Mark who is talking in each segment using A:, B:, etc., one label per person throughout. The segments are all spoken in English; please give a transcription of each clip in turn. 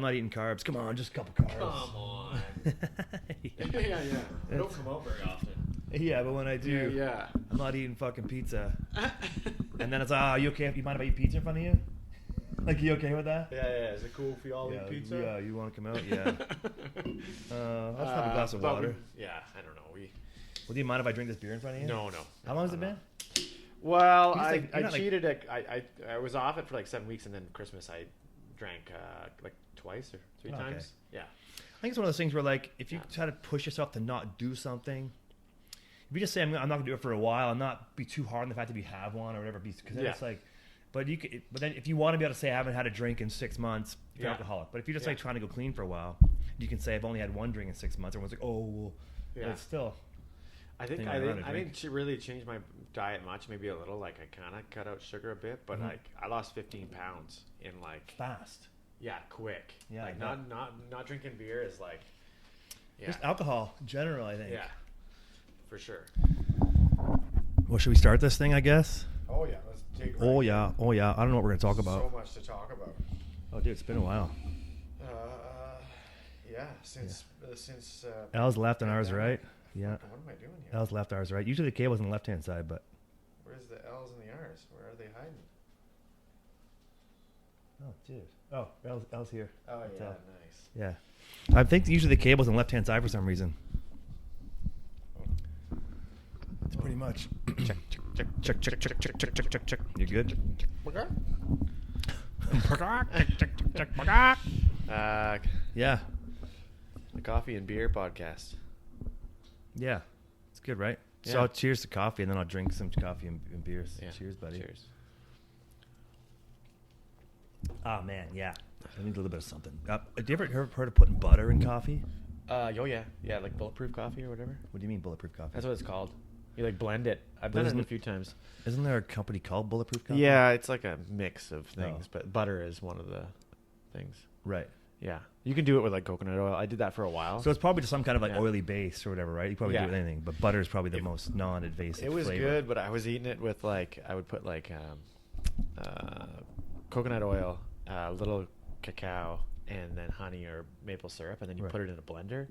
A: not eating carbs. Come on, just a couple carbs.
B: Come on.
C: Yeah. I don't come out very often.
A: Yeah, but when I do,
C: Yeah.
A: I'm not eating fucking pizza. And then it's you okay? You mind if I eat pizza in front of you? Like, you okay with that?
C: Yeah. Is it cool if we all eat pizza?
A: Yeah, you want to come out? Yeah. Let's have a glass of water.
C: I don't know.
A: Well, do you mind if I drink this beer in front of you?
C: No.
A: How long has it been?
C: Well,
A: I
C: cheated. I was off it for like 7 weeks, and then Christmas I drank like twice or three times. Yeah.
A: I think it's one of those things where, like, if you try to push yourself to not do something, if you just say I'm not going to do it for a while and not be too hard on the fact that you have one or whatever, because then it's like, but then if you want to be able to say I haven't had a drink in 6 months, you're alcoholic. But if you're just like trying to go clean for a while, you can say I've only had one drink in 6 months. Everyone's like, oh, well, but it's still.
C: I didn't really change my diet much, maybe a little. Like, I kind of cut out sugar a bit, but like I lost 15 pounds in like
A: fast.
C: Yeah, quick. Yeah, like not drinking beer is like
A: just alcohol in general, I think.
C: Yeah, for sure.
A: Well, should we start this thing? I guess.
C: Oh yeah, let's take.
A: Oh yeah. I don't know what we're gonna talk about.
C: So much to talk about.
A: Oh, dude, it's been a while.
C: Since
A: Al's left and ours right. Yeah.
C: What am I doing here?
A: L's left, ours right. Usually the cable's on the left-hand side, but.
C: Where's the L's and the R's? Where are they hiding?
A: Oh, dude. Oh, L's here.
C: Oh,
A: That's
C: yeah,
A: L.
C: nice.
A: Yeah. I think usually the cable's on the left-hand side for some reason. It's pretty much. Check. You good? Yeah.
C: The Coffee and Beer Podcast.
A: Yeah. It's good, right?
C: Yeah.
A: So I'll cheers to coffee, and then I'll drink some coffee and beers.
C: Yeah.
A: Cheers, buddy.
C: Cheers.
A: Oh, man, yeah. I need a little bit of something. Have you ever heard of putting butter in coffee?
C: Yeah, like bulletproof coffee or whatever.
A: What do you mean bulletproof coffee?
C: That's what it's called. You like blend it. I've done it a few times.
A: Isn't there a company called Bulletproof Coffee?
C: Yeah, it's like a mix of things, but butter is one of the things.
A: Right.
C: Yeah, you can do it with like coconut oil. I did that for a while.
A: So it's probably just some kind of like oily base or whatever, right? You probably do it with
C: Yeah.
A: anything, but butter is probably the most non-invasive.
C: It was
A: flavor.
C: good, but I was eating it with like I would put like coconut oil, a little cacao, and then honey or maple syrup, and then you put it in a blender,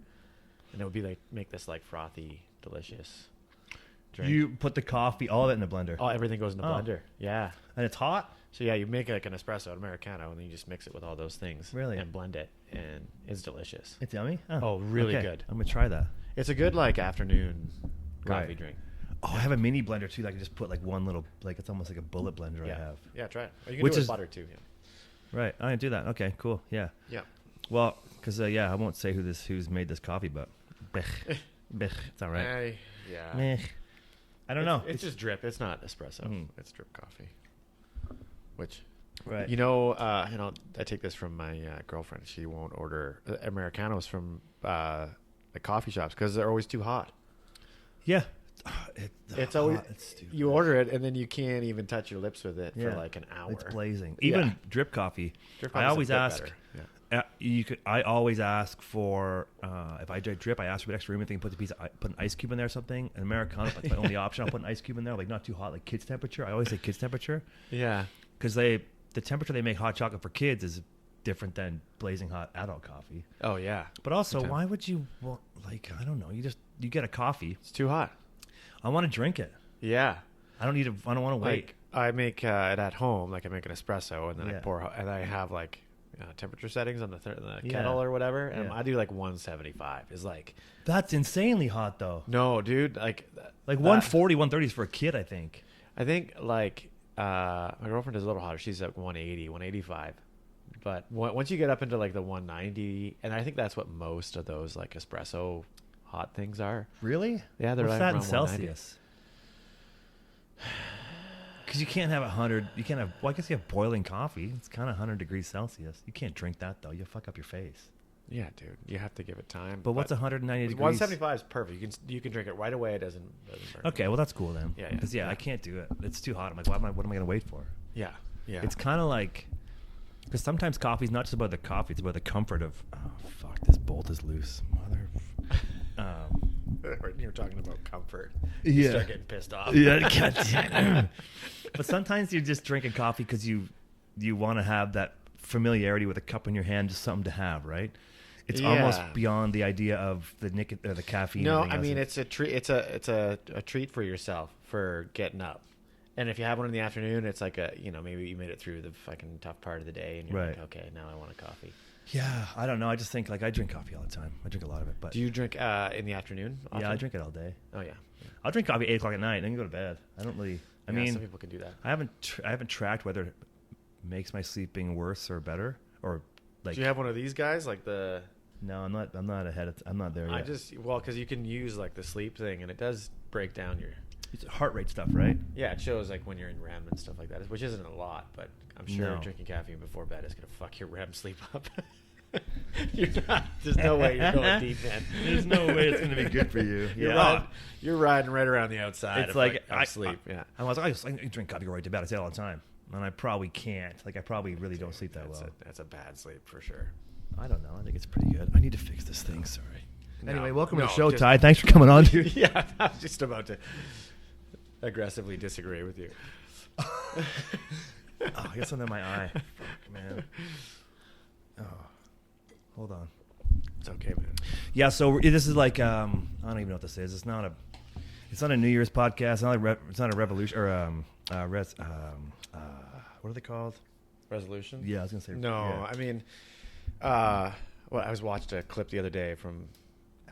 C: and it would be like make this like frothy, delicious drink.
A: You put the coffee, all of it in the blender.
C: Oh, everything goes in the blender. Yeah.
A: And it's hot?
C: So yeah, you make like an espresso, an Americano, and then you just mix it with all those things.
A: Really?
C: And blend it, and it's delicious.
A: It's yummy?
C: Oh, really good.
A: I'm going to try that.
C: It's a good like afternoon coffee
A: Right.
C: drink.
A: Oh, I have a mini blender too that I can just put like one little, like it's almost like a bullet blender I have.
C: Yeah, try it. Or you can
A: Which
C: do it
A: is-
C: with butter too. Yeah.
A: Right. I didn't do that. Okay, cool. Yeah.
C: Yeah.
A: Well, because, I won't say who's made this coffee, but Bech. It's all right.
C: Yeah.
A: Meh. I don't know.
C: It's just drip. It's not espresso.
A: Mhm.
C: It's drip coffee. Which,
A: Right.
C: I take this from my girlfriend. She won't order Americanos from the coffee shops because they're always too hot.
A: Yeah.
C: It's always
A: It's stupid.
C: you order it and then you can't even touch your lips with it for like an hour.
A: It's blazing. Even drip coffee.
C: Drip
A: I
C: coffee's a
A: always
C: bit
A: ask.
C: better. Yeah.
A: I always ask for if I drip. I ask for an extra room thing. Put an ice cube in there or something. An Americano, that's my only option. I'll put an ice cube in there, like not too hot, like kids temperature. I always say kids temperature.
C: Yeah.
A: Because the temperature they make hot chocolate for kids is different than blazing hot adult coffee.
C: Oh yeah.
A: But also, why would you want, like, I don't know, you get a coffee.
C: It's too hot.
A: I want to drink it.
C: Yeah.
A: I don't want to wait.
C: Like I make it at home. Like I make an espresso and then I pour, and I have like temperature settings on the kettle or whatever. And I do like 175. Is like
A: That's insanely hot though.
C: no, dude. Like
A: 140, 130 is for a kid, I think.
C: I think like my girlfriend is a little hotter. She's like 180, 185. But once you get up into like the 190, and I think that's what most of those like espresso hot things are.
A: Really?
C: Yeah, they're
A: What's
C: like
A: that in
C: around 190.
A: Celsius? Because you can't have 100. You can't have. Well, I guess you have boiling coffee. It's kind of 100 degrees Celsius. You can't drink that though. You'll fuck up your face.
C: Yeah, dude. You have to give it time.
A: But what's 190 degrees?
C: 175 is perfect. You can drink it right away. It doesn't burn.
A: Okay, well that's cool then.
C: Yeah,
A: Because I can't do it. It's too hot. I'm like, what am I going to wait for?
C: Yeah. Yeah.
A: It's kind of like, because sometimes coffee's not just about the coffee. It's about the comfort of. Oh fuck! This bolt is loose, mother.
C: You're talking about comfort.
A: Yeah.
C: You start getting pissed off.
A: Yeah. But sometimes you're just drinking coffee because you want to have that familiarity with a cup in your hand, just something to have, right? It's
C: Yeah.
A: almost beyond the idea of the nicotine or the caffeine.
C: No,
A: and
C: I
A: everything
C: mean
A: else.
C: it's a treat. It's a treat for yourself for getting up. And if you have one in the afternoon, it's like maybe you made it through the fucking tough part of the day, and you're
A: Right.
C: like, okay, now I want a coffee.
A: Yeah, I don't know. I just think like I drink coffee all the time. I drink a lot of it, but
C: Do you drink in the afternoon? Often?
A: yeah, I drink it all day.
C: Oh yeah.
A: I'll drink coffee at 8 o'clock at night, and then go to bed. I don't really. I
C: Yeah,
A: mean,
C: some people can do that.
A: I haven't tracked whether it makes my sleeping worse or better, or like.
C: Do you have one of these guys, like the?
A: No, I'm not. I'm not ahead. I'm not there yet.
C: Because you can use like the sleep thing, and it does break down your.
A: It's heart rate stuff, right?
C: Yeah, it shows like when you're in REM and stuff like that, which isn't a lot, but I'm sure
A: No.
C: drinking caffeine before bed is gonna fuck your REM sleep up. There's no way you're going deep, man.
A: There's no way it's gonna be good for you.
C: You're riding right around the outside.
A: It's like
C: of sleep. Yeah,
A: I drink coffee, go right to bed. I say it all the time, and I probably can't. Like I probably really don't sleep that well.
C: That's a bad sleep for sure.
A: I don't know. I think it's pretty good. I need to fix this thing. Sorry. Anyway, welcome to
C: No,
A: the show,
C: just-
A: Ty. Thanks for coming on, dude.
C: Yeah, I was just about to aggressively disagree with you.
A: Oh, I got something in my eye. Fuck, man. Oh, hold on.
C: It's okay, man.
A: Yeah, so this is like I don't even know what this is. It's not a New Year's podcast. It's not a revolution or what are they called?
C: Resolution?
A: Yeah, I was gonna say
C: No,
A: yeah.
C: I mean, I was watched a clip the other day from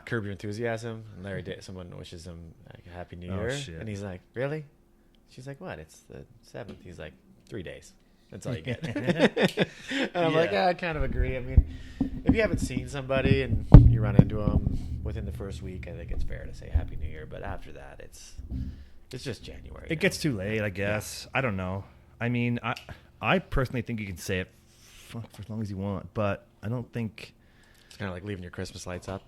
C: Curb Your Enthusiasm, and Larry someone wishes him like a Happy New
A: Oh,
C: Year,
A: shit.
C: and he's like, "Really?" She's like, "What? It's the 7th." He's like, 3 days. That's all you get. And I'm like,
A: Yeah.
C: I kind of agree. I mean, if you haven't seen somebody and you run into them within the first week, I think it's fair to say Happy New Year. But after that, it's just January.
A: It
C: now.
A: gets too late, I guess. I don't know. I mean, I personally think you can say it for as long as you want, but I don't think.
C: It's kind of like leaving your Christmas lights up.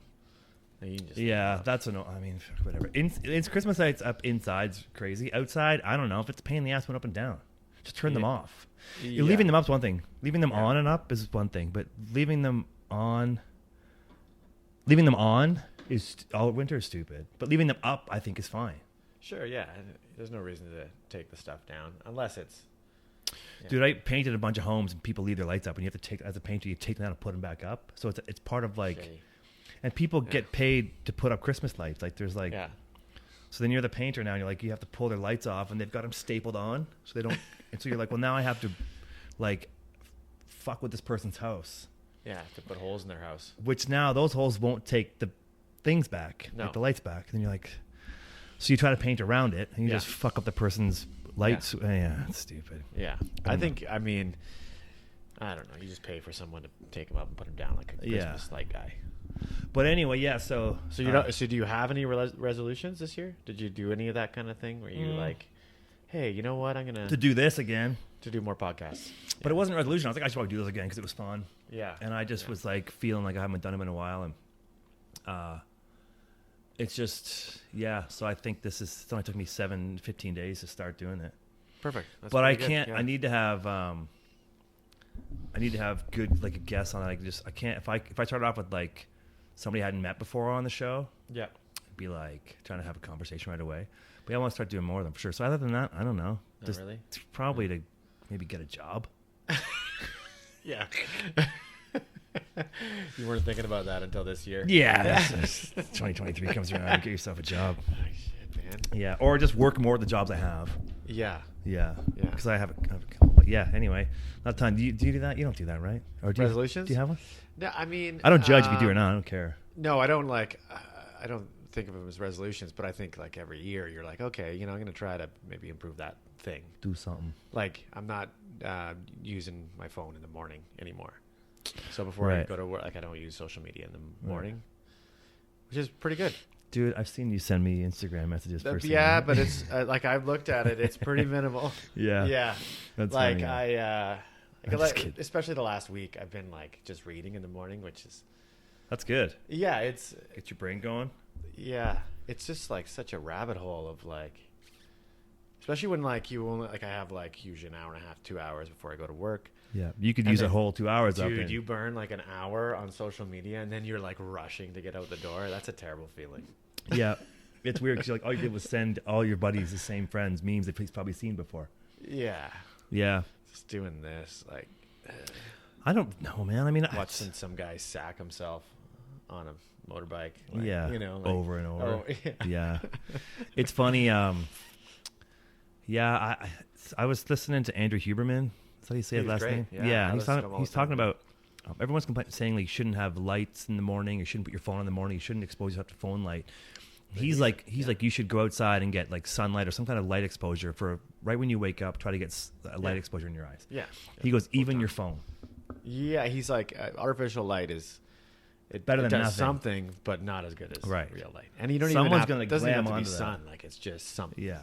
C: You can just
A: Yeah, that's I mean, fuck, whatever. It's Christmas lights up inside's crazy. Outside, I don't know if it's a pain in the ass went up and down. Just turn them
C: Yeah.
A: off.
C: Yeah.
A: Leaving them up is one thing. Leaving them
C: Yeah.
A: on and up is one thing, but leaving them on is all winter is stupid. But leaving them up, I think, is fine.
C: Sure, yeah. There's no reason to take the stuff down unless it's. Yeah.
A: Dude, I painted a bunch of homes and people leave their lights up, and you have to take as a painter, you take them out and put them back up. So it's part of like,
C: Shitty.
A: and people get paid to put up Christmas lights. Like there's like,
C: Yeah.
A: so then you're the painter now, and you're like, you have to pull their lights off, and they've got them stapled on, so they don't. And so you're like, well, now I have to, like, fuck with this person's house.
C: Yeah, to put holes in their house.
A: Which now those holes won't take the things back,
C: No.
A: like the lights back. And then you're like, so you try to paint around it, and you
C: Yeah.
A: just fuck up the person's lights. Yeah, it's stupid.
C: Yeah. I mean, I don't know. You just pay for someone to take them up and put them down like a Christmas light guy.
A: But anyway, yeah. So
C: So you don't. So do you have any resolutions this year? Did you do any of that kind of thing where you like, hey, you know what? I'm gonna
A: to do this again,
C: to do more podcasts.
A: but it wasn't a resolution. I was like, I should probably do this again because it was fun.
C: Yeah.
A: And I just was like feeling like I haven't done them in a while, and it's just So I think it only took me 15 days to start doing it.
C: Perfect. That's
A: But I
C: pretty good,
A: can't.
C: yeah.
A: I need to have good like a guess on it. I can't if I started off with like somebody I hadn't met before on the show,
C: Yeah.
A: it'd be like trying to have a conversation right away. But I want to start doing more of them for sure. So other than that, I don't know.
C: Not
A: Just
C: really?
A: probably to maybe get a job.
C: Yeah. You weren't thinking about that until this year.
A: Yeah, that's 2023 comes around. Get yourself a job.
C: Oh, shit, man.
A: Yeah, or just work more at the jobs I have.
C: Yeah.
A: Yeah,
C: Yeah.
A: Because I have a couple. But yeah. Anyway, not time. Do you do that? You don't do that, right? Or do
C: Resolutions?
A: Do you have one?
C: No, I mean,
A: I don't judge if you do or not. I don't care.
C: No, I don't like. I don't think of them as resolutions, but I think like every year you're like, okay, I'm going to try to maybe improve that thing.
A: Do something.
C: Like I'm not using my phone in the morning anymore. So before I
A: Right.
C: go to work, like I don't use social media in the morning, which is pretty good.
A: Dude, I've seen you send me Instagram messages first.
C: Yeah, but it's like I've looked at it. It's pretty minimal.
A: Yeah.
C: Yeah.
A: That's
C: Like
A: funny. I'm just kidding.
C: especially the last week, I've been like just reading in the morning, which is
A: That's good.
C: yeah, it's
A: Get your brain going.
C: yeah, it's just like such a rabbit hole of like, especially when like you only like I have like usually an hour and a half, 2 hours before I go to work.
A: Yeah, you could
C: And
A: use a
C: then,
A: whole 2 hours up
C: Dude,
A: in.
C: you burn like an hour on social media and then you're like rushing to get out the door. That's a terrible feeling.
A: Yeah, it's weird because like all you did was send all your buddies, the same friends, memes that he's probably seen before.
C: Yeah,
A: Yeah,
C: just doing this like.
A: I don't know, man. I mean,
C: Watching some guy sack himself on a motorbike.
A: Yeah,
C: you know,
A: over and over.
C: Oh,
A: yeah. It's funny. Yeah, I was listening to Andrew Huberman. That's how you say his last name.
C: Yeah,
A: he's talking about everyone's saying like you shouldn't have lights in the morning. You shouldn't put your phone in the morning. You shouldn't expose yourself to phone light. He's like you should go outside and get like sunlight or some kind of light exposure for right when you wake up. Try to get light exposure in your eyes.
C: Yeah.
A: He goes even your phone.
C: Yeah, he's like artificial light is
A: better than
C: does
A: nothing.
C: something, but not as good as real light. And you don't
A: Someone's
C: even have,
A: gonna
C: doesn't even
A: glam
C: have to be
A: onto
C: sun. Like it's just something.
A: Yeah,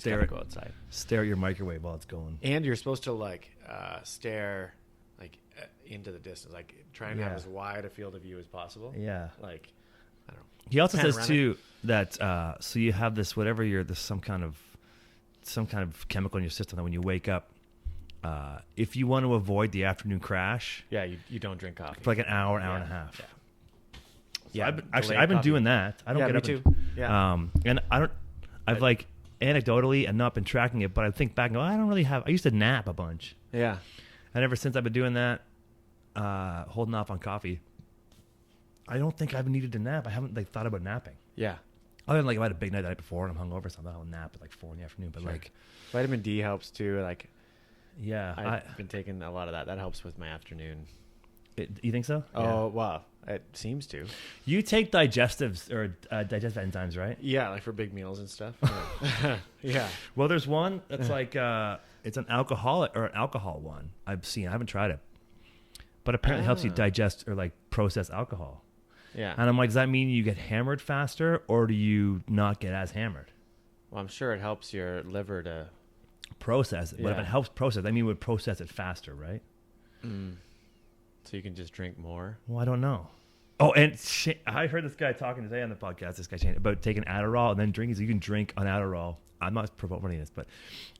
C: Go outside.
A: Stare at your microwave while it's going.
C: And you're supposed to like stare like into the distance, like try and have as wide a field of view as possible.
A: Yeah,
C: like I don't know.
A: He also says too that so you have this there's some kind of chemical in your system that when you wake up, if you want to avoid the afternoon crash,
C: you don't drink coffee
A: for like an hour and a half.
C: Yeah,
A: I've been doing that. I don't get
C: me
A: up
C: too.
A: And I've like anecdotally and not been tracking it, but I think back, I don't really have. I used to nap a bunch.
C: Yeah,
A: and ever since I've been doing that, holding off on coffee, I don't think I've needed to nap. I haven't like thought about napping.
C: Yeah.
A: Other than like if I had a big night the night before and I'm hungover or something, I'll nap at like 4 in the afternoon. But like
C: vitamin D helps too. Like,
A: yeah,
C: I've been taking a lot of that. That helps with my afternoon.
A: You think so?
C: Oh, wow. It seems to.
A: You take digestives or digestive enzymes, right?
C: Yeah, like for big meals and stuff. Yeah.
A: Well, there's one that's like it's an alcohol one I've seen. I haven't tried it, but apparently it helps you digest or like process alcohol.
C: Yeah.
A: And I'm like, does that mean you get hammered faster or do you not get as hammered?
C: Well, I'm sure it helps your liver to
A: process it.
C: Yeah.
A: But if it helps process, I mean, it would process it faster, right?
C: So you can just drink more?
A: Well, I don't know. Oh, and I heard this guy talking today on the podcast, this guy saying about taking Adderall and then drinking. So you can drink on Adderall. I'm not promoting this, but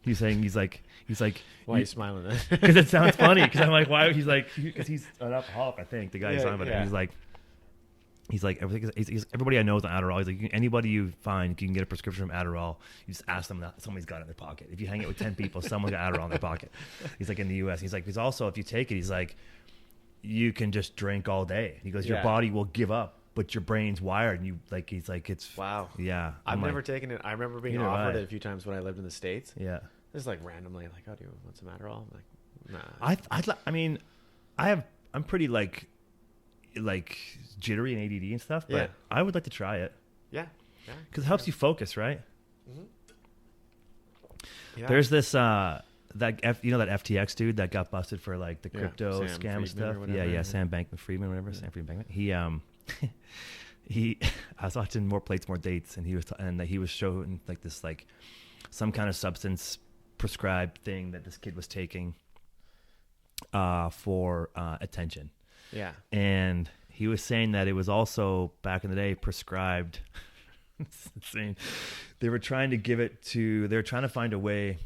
A: he's saying, he's like,
C: why are you smiling then?
A: Because it sounds funny. Because I'm like, why? He's like, because he's an alcoholic, I think. The guy he's talking about it. He's like, everybody I know is on Adderall. He's like, anybody you find, you can get a prescription from Adderall. You just ask them that somebody's got it in their pocket. If you hang it with 10 people, someone's got Adderall in their pocket. He's like, in the U.S. He's like, because also if you take it, he's like, you can just drink all day. He goes, your body will give up, but your brain's wired. And you like, he's like, it's
C: wow.
A: Yeah,
C: I've never taken it. I remember being offered it a few times when I lived in the States.
A: Yeah,
C: just like randomly, like, oh, do you want some Adderall? I'm like, nah.
A: I mean, I'm pretty like jittery and ADD and stuff, but I would like to try it.
C: Yeah,
A: because it helps you focus, right?
C: Mm-hmm. Yeah.
A: There's this that FTX dude that got busted for like the crypto scam and stuff. Sam Bankman-Friedman, whatever. Sam Bankman. He I was watching More Plates, More Dates, and he was showing like this like some kind of substance prescribed thing that this kid was taking for attention.
C: Yeah.
A: And he was saying that it was also back in the day prescribed. It's insane. They were trying to find a way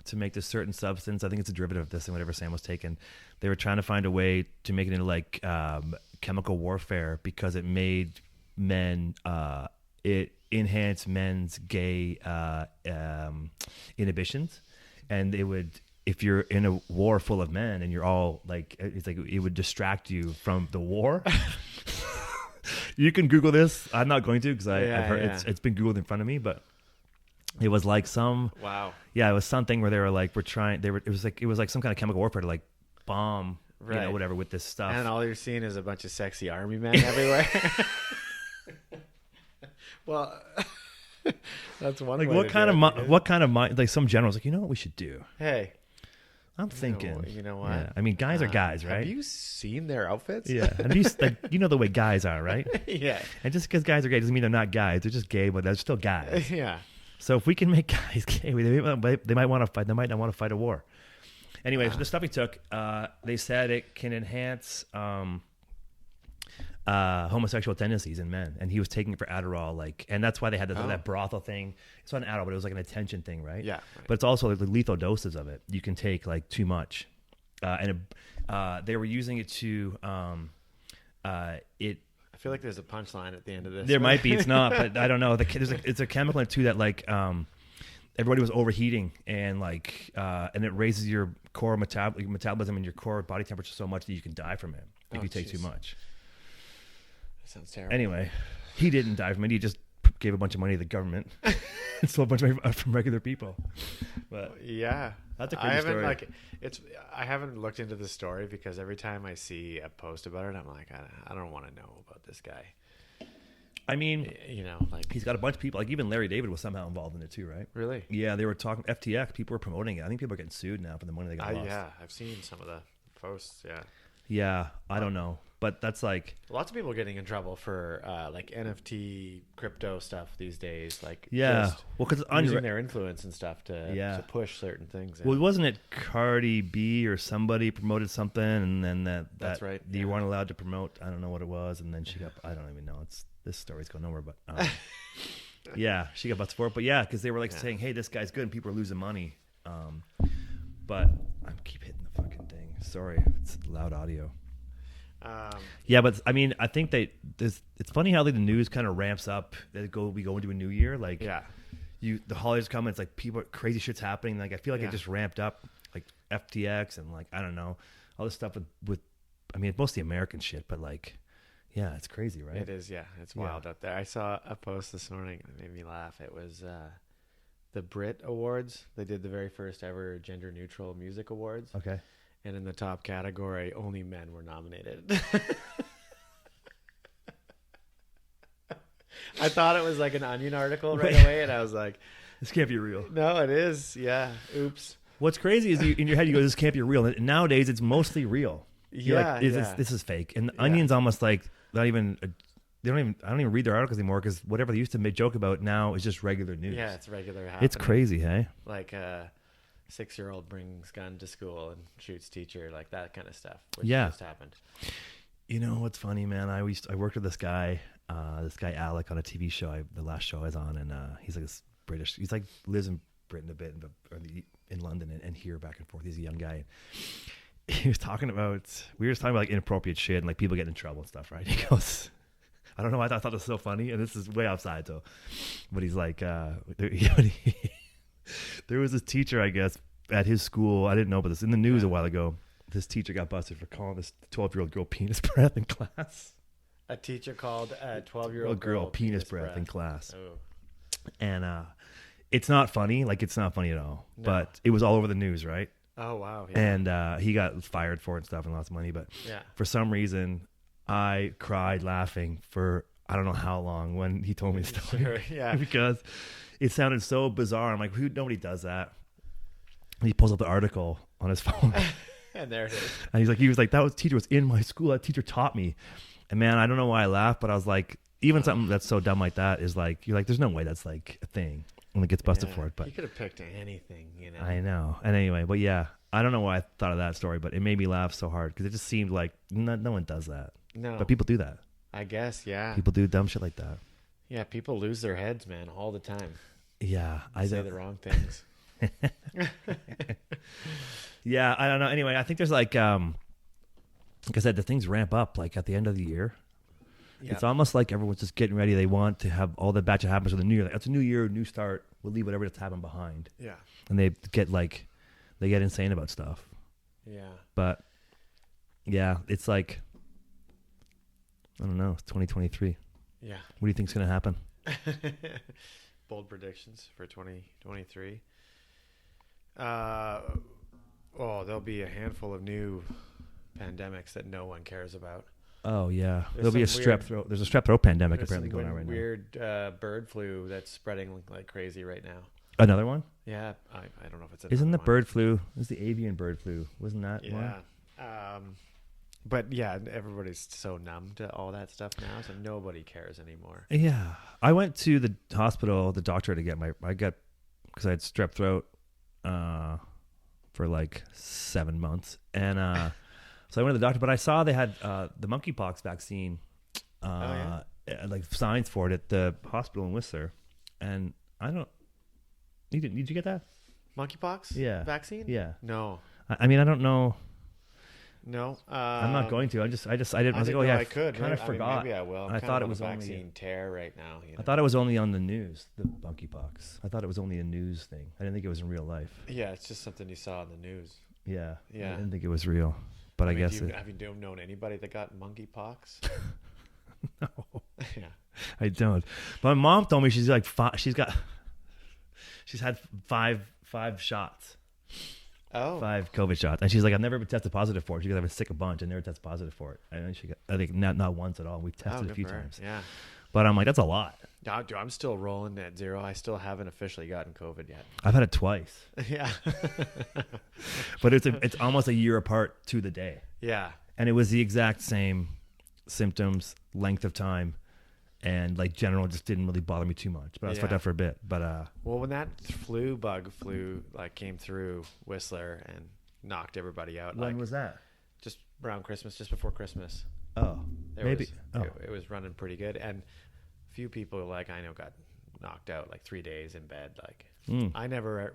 A: to make this certain substance. I think it's a derivative of this and whatever Sam was taking. They were trying to find a way to make it into like chemical warfare because it made men, it enhanced men's gay inhibitions. And it would, if you're in a war full of men and you're all like, it's like it would distract you from the war. You can Google this. I'm not going to because I've heard it's been Googled in front of me, but it was like some it was something where they were like it was like some kind of chemical warfare to like bomb whatever with this stuff.
C: And all you're seeing is a bunch of sexy army men everywhere. Well, that's one
A: like
C: way
A: what kind of mind like some generals like, you know what we should do?
C: Hey,
A: I'm thinking.
C: You know what?
A: Yeah. I mean, guys are guys, right?
C: Have you seen their outfits?
A: Yeah. And the way guys are, right?
C: Yeah.
A: And just because guys are gay doesn't mean they're not guys. They're just gay, but they're still guys.
C: Yeah.
A: So if we can make guys gay, they might want to fight. They might not want to fight a war. Anyway, so the stuff he took, they said it can enhance homosexual tendencies in men, and he was taking it for Adderall, and that's why they had that brothel thing. It's not an Adderall, but it was like an attention thing, right?
C: Yeah.
A: Right. But it's also like the lethal doses of it. You can take like too much, they were using it to
C: I feel like there's a punchline at the end of this.
A: There might be. It's not, but I don't know. It's a chemical in it too that like everybody was overheating and like and it raises your core metabolism and your core body temperature so much that you can die from it if you take too much.
C: That sounds terrible.
A: Anyway, he didn't die from it. He just gave a bunch of money to the government and stole a bunch of money from regular people. But
C: yeah,
A: that's a crazy story.
C: I haven't looked into the story because every time I see a post about it, I'm like, I don't want to know about this guy.
A: I mean,
C: like
A: he's got a bunch of people. Like even Larry David was somehow involved in it too, right?
C: Really?
A: Yeah, they were talking FTX. People were promoting it. I think people are getting sued now for the money they got lost.
C: Yeah, I've seen some of the posts. Yeah.
A: Yeah, I don't know, but that's like
C: lots of people getting in trouble for like NFT crypto stuff these days. Like
A: well, because
C: using their influence and stuff to push certain things.
A: Well, wasn't it Cardi B or somebody promoted something, and then that's right. You weren't allowed to promote. I don't know what it was, and then she got. I don't even know. This story's going nowhere, but yeah, she got busted for it. But yeah, because they were like saying, "Hey, this guy's good," and people are losing money. But I keep hitting the fucking thing. Sorry, it's loud audio. Yeah, but I mean, I think it's funny how like the news kind of ramps up. We go into a new year, like the holidays come, and it's like crazy shit's happening. Like I feel like it just ramped up, like FTX and like I don't know, all this stuff with. I mean, it's mostly American shit, but like. Yeah, it's crazy, right?
C: It is, yeah. It's wild out there. I saw a post this morning that made me laugh. It was the Brit Awards. They did the very first ever gender-neutral music awards.
A: Okay.
C: And in the top category, only men were nominated. I thought it was like an Onion article right away, and I was like...
A: This can't be real.
C: No, it is. Yeah. Oops.
A: What's crazy is in your head, you go, this can't be real. And nowadays, it's mostly real.
C: You're like,
A: this is fake. And Onion's almost like... Not even I don't even read their articles anymore because whatever they used to make joke about now is just regular news.
C: Yeah, it's regular happening.
A: It's crazy, hey?
C: Like a 6-year-old brings gun to school and shoots teacher, like that kind of stuff. Which just happened.
A: You know what's funny, man? I worked with this guy Alec on a TV show. The last show I was on, and he's like this British. He's like lives in Britain a bit, in London and here back and forth. He's a young guy. We were talking about like inappropriate shit and like people getting in trouble and stuff, right? He goes, I don't know why I thought this was so funny, and this is way outside though. But he's like, there was this teacher, I guess, at his school. I didn't know about this in the news a while ago. This teacher got busted for calling this 12-year-old girl penis breath in class.
C: A teacher called a 12-year-old girl
A: penis breath in class.
C: Oh.
A: And it's not funny. Like it's not funny at all. No. But it was all over the news, right?
C: Oh, wow. Yeah.
A: And he got fired for it and stuff and lots of money. But for some reason, I cried laughing for I don't know how long when he told me the story.
C: Sure, yeah.
A: Because it sounded so bizarre. I'm like, nobody does that. And he pulls up the article on his phone.
C: And there it is.
A: And he was like, that teacher was in my school. That teacher taught me. And man, I don't know why I laughed, but I was like, even something that's so dumb like that is like, you're like, there's no way that's like a thing. And it gets busted for it. But
C: you could have picked anything,
A: I know. And anyway, but yeah, I don't know why I thought of that story, but it made me laugh so hard because it just seemed like no one does that.
C: No.
A: But people do that.
C: I guess, yeah.
A: People do dumb shit like that.
C: Yeah, people lose their heads, man, all the time.
A: Yeah.
C: I say the wrong things.
A: Yeah, I don't know. Anyway, I think there's like I said, the things ramp up like at the end of the year. Yep. It's almost like everyone's just getting ready. They want to have all the batch that happens for the new year. Like, it's a new year, new start. We'll leave whatever that's happened behind.
C: Yeah.
A: And they get insane about stuff.
C: Yeah.
A: But yeah, it's like, I don't know. It's 2023.
C: Yeah.
A: What do you think's going to happen?
C: Bold predictions for 2023. There'll be a handful of new pandemics that no one cares about.
A: Oh yeah, there'll be a strep throat. There's a strep throat pandemic apparently going on right now.
C: Weird bird flu that's spreading like crazy right now.
A: Another one?
C: Yeah, I don't know if it's.
A: Isn't the bird flu? It's the avian bird flu. Wasn't that one?
C: Yeah. But yeah, everybody's so numb to all that stuff now, so nobody cares anymore.
A: Yeah, I went to the hospital, the doctor, to get because I had strep throat for like 7 months, and so I went to the doctor. But I saw they had the monkeypox vaccine, like signs for it at the hospital in Whistler, and I don't. Did you get that?
C: Monkeypox?
A: Yeah.
C: Vaccine?
A: Yeah.
C: No.
A: I mean, I don't know.
C: No,
A: I'm not going to. I didn't. I was like, oh yeah, I could. Kind of forgot.
C: Maybe I will.
A: I thought it was
C: on a
A: only
C: vaccine tear right now. You know?
A: I thought it was only on the news, the monkeypox. I thought it was only a news thing. I didn't think it was in real life.
C: Yeah, it's just something you saw on the news.
A: Yeah.
C: Yeah.
A: I didn't think it was real. But I
C: mean,
A: guess
C: have you known anybody that got monkeypox?
A: No.
C: Yeah.
A: I don't. But my mom told me she's like she's had five shots.
C: Oh.
A: 5 COVID shots. And she's like, I've never been tested positive for it. She goes, I've been sick a bunch and never tested positive for it. And she got, I think not once at all. We've tested a few times.
C: Yeah.
A: But I'm like, that's a lot.
C: No, dude, I'm still rolling at 0. I still haven't officially gotten COVID yet.
A: I've had it twice.
C: Yeah.
A: But it's almost a year apart to the day.
C: Yeah.
A: And it was the exact same symptoms, length of time, and like general just didn't really bother me too much. But I was fucked up for a bit. But
C: well, when that flu like came through Whistler and knocked everybody out.
A: When was that?
C: Just around Christmas, just before Christmas.
A: Oh, maybe.
C: It was running pretty good, and a few people like I know got knocked out like 3 days in bed. Like I never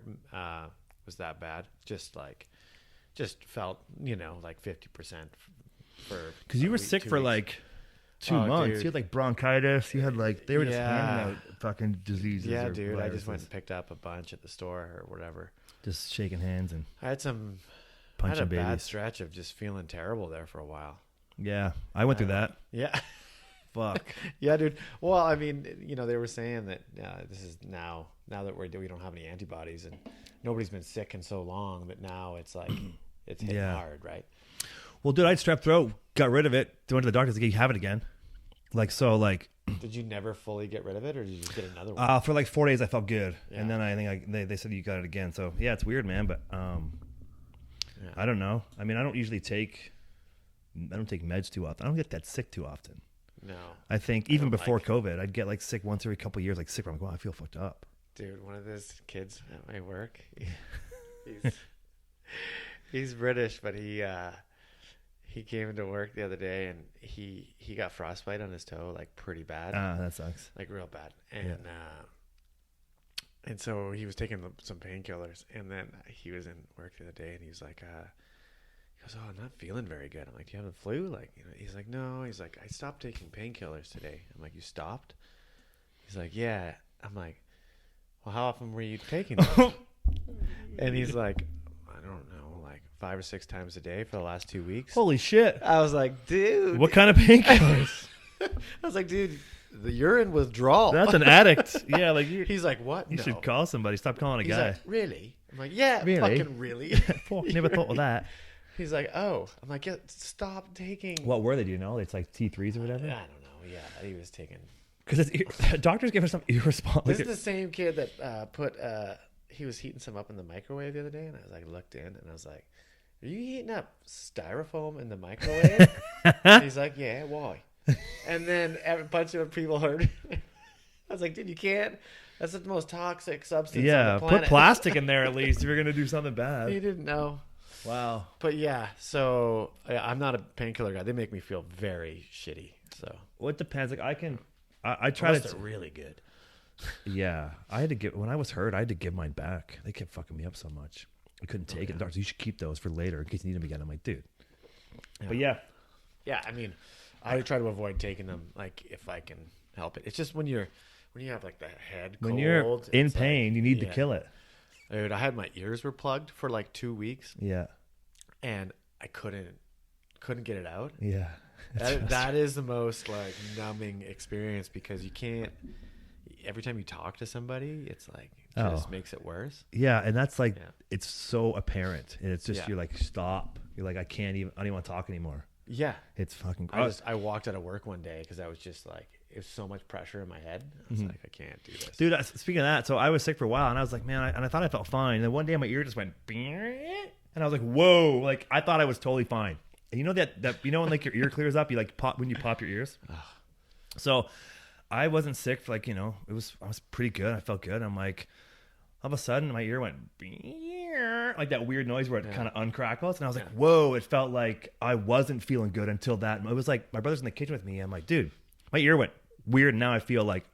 C: was that bad. Just felt like 50% for
A: because you were sick for like 2 months. Dude. You had like bronchitis. You had like they were just handing out fucking diseases.
C: Yeah,
A: or
C: dude.
A: viruses.
C: I just went and picked up a bunch at the store or whatever.
A: Just shaking hands and
C: I had some
A: punching babies.
C: Bad stretch of just feeling terrible there for a while.
A: Yeah, I went through that.
C: Yeah.
A: Fuck.
C: Yeah, dude. Well, I mean, they were saying that this is now that we don't have any antibodies and nobody's been sick in so long that now it's like it's hitting hard, right?
A: Well, dude, I had strep throat, got rid of it, went to the doctor, like, you have it again.
C: Did you never fully get rid of it, or did you just get another one?
A: For like 4 days, I felt good, and then I think they said you got it again. So yeah, it's weird, man. But I don't know. I mean, I don't take meds too often. I don't get that sick too often.
C: No.
A: I think even before COVID, I'd get like sick once every couple of years, like sick. I'm like, wow, I feel fucked up.
C: Dude, one of those kids at my work, he's British, but he came into work the other day and he got frostbite on his toe, like pretty bad.
A: That sucks.
C: Like real bad. And and so he was taking some painkillers, and then he was in work the other day and he was like, he goes, oh, I'm not feeling very good. I'm like, do you have the flu? Like, he's like, no. He's like, I stopped taking painkillers today. I'm like, you stopped? He's like, yeah. I'm like, well, how often were you taking them? And he's like, I don't know, like 5 or 6 times a day for the last 2 weeks.
A: Holy shit.
C: I was like, dude.
A: What kind of painkillers?
C: I was like, dude, the urine withdrawal.
A: That's an addict. Yeah, like
C: he's like, what?
A: You should call somebody. Stop calling a guy.
C: Like, really? I'm like, yeah, really? Fucking really.
A: Fuck, never thought of that.
C: He's like, oh. I'm like, yeah, stop taking.
A: What were they? Do you know? It's like T3s or whatever?
C: I don't know. Yeah, he was taking.
A: Because doctors give us some irresponsible.
C: This is the same kid that he was heating some up in the microwave the other day, and I was like, looked in, and I was like, are you heating up styrofoam in the microwave? He's like, yeah, why? And then a bunch of people heard. I was like, dude, you can't. That's the most toxic substance on the planet.
A: Put plastic in there at least if you're going to do something bad.
C: He didn't know.
A: Wow.
C: But yeah, so I'm not a painkiller guy. They make me feel very shitty. So
A: well, it depends. Like I try to.
C: They're really good.
A: Yeah, I had to when I was hurt, I had to give mine back. They kept fucking me up so much. I couldn't take it. The doctor, you should keep those for later in case you need them again. I'm like, dude. Yeah. But
C: yeah. I mean, I try to avoid taking them, like if I can help it. It's just when you have like that head cold.
A: When you're in pain, you need to kill it.
C: Dude, I had my ears were plugged for like 2 weeks.
A: Yeah.
C: And I couldn't get it out.
A: Yeah.
C: That is the most like numbing experience because you can't. Every time you talk to somebody, it's like just makes it worse.
A: Yeah, and that's like it's so apparent, and it's just you're like stop. You're like I don't even want to talk anymore.
C: Yeah,
A: it's fucking.
C: I walked out of work one day because I was just like it was so much pressure in my head. I was like I can't do this,
A: dude. Speaking of that, so I was sick for a while, and I was like, man, I thought I felt fine. And then one day my ear just went, and I was like, whoa, like I thought I was totally fine. And you know that when like your ear clears up, you like pop when you pop your ears. So I wasn't sick for like I was pretty good. I felt good. I'm like, all of a sudden my ear went like that weird noise where it kind of uncrackles, and I was like, whoa! It felt like I wasn't feeling good until that. It was like my brother's in the kitchen with me. I'm like, dude, my ear went weird, and now I feel like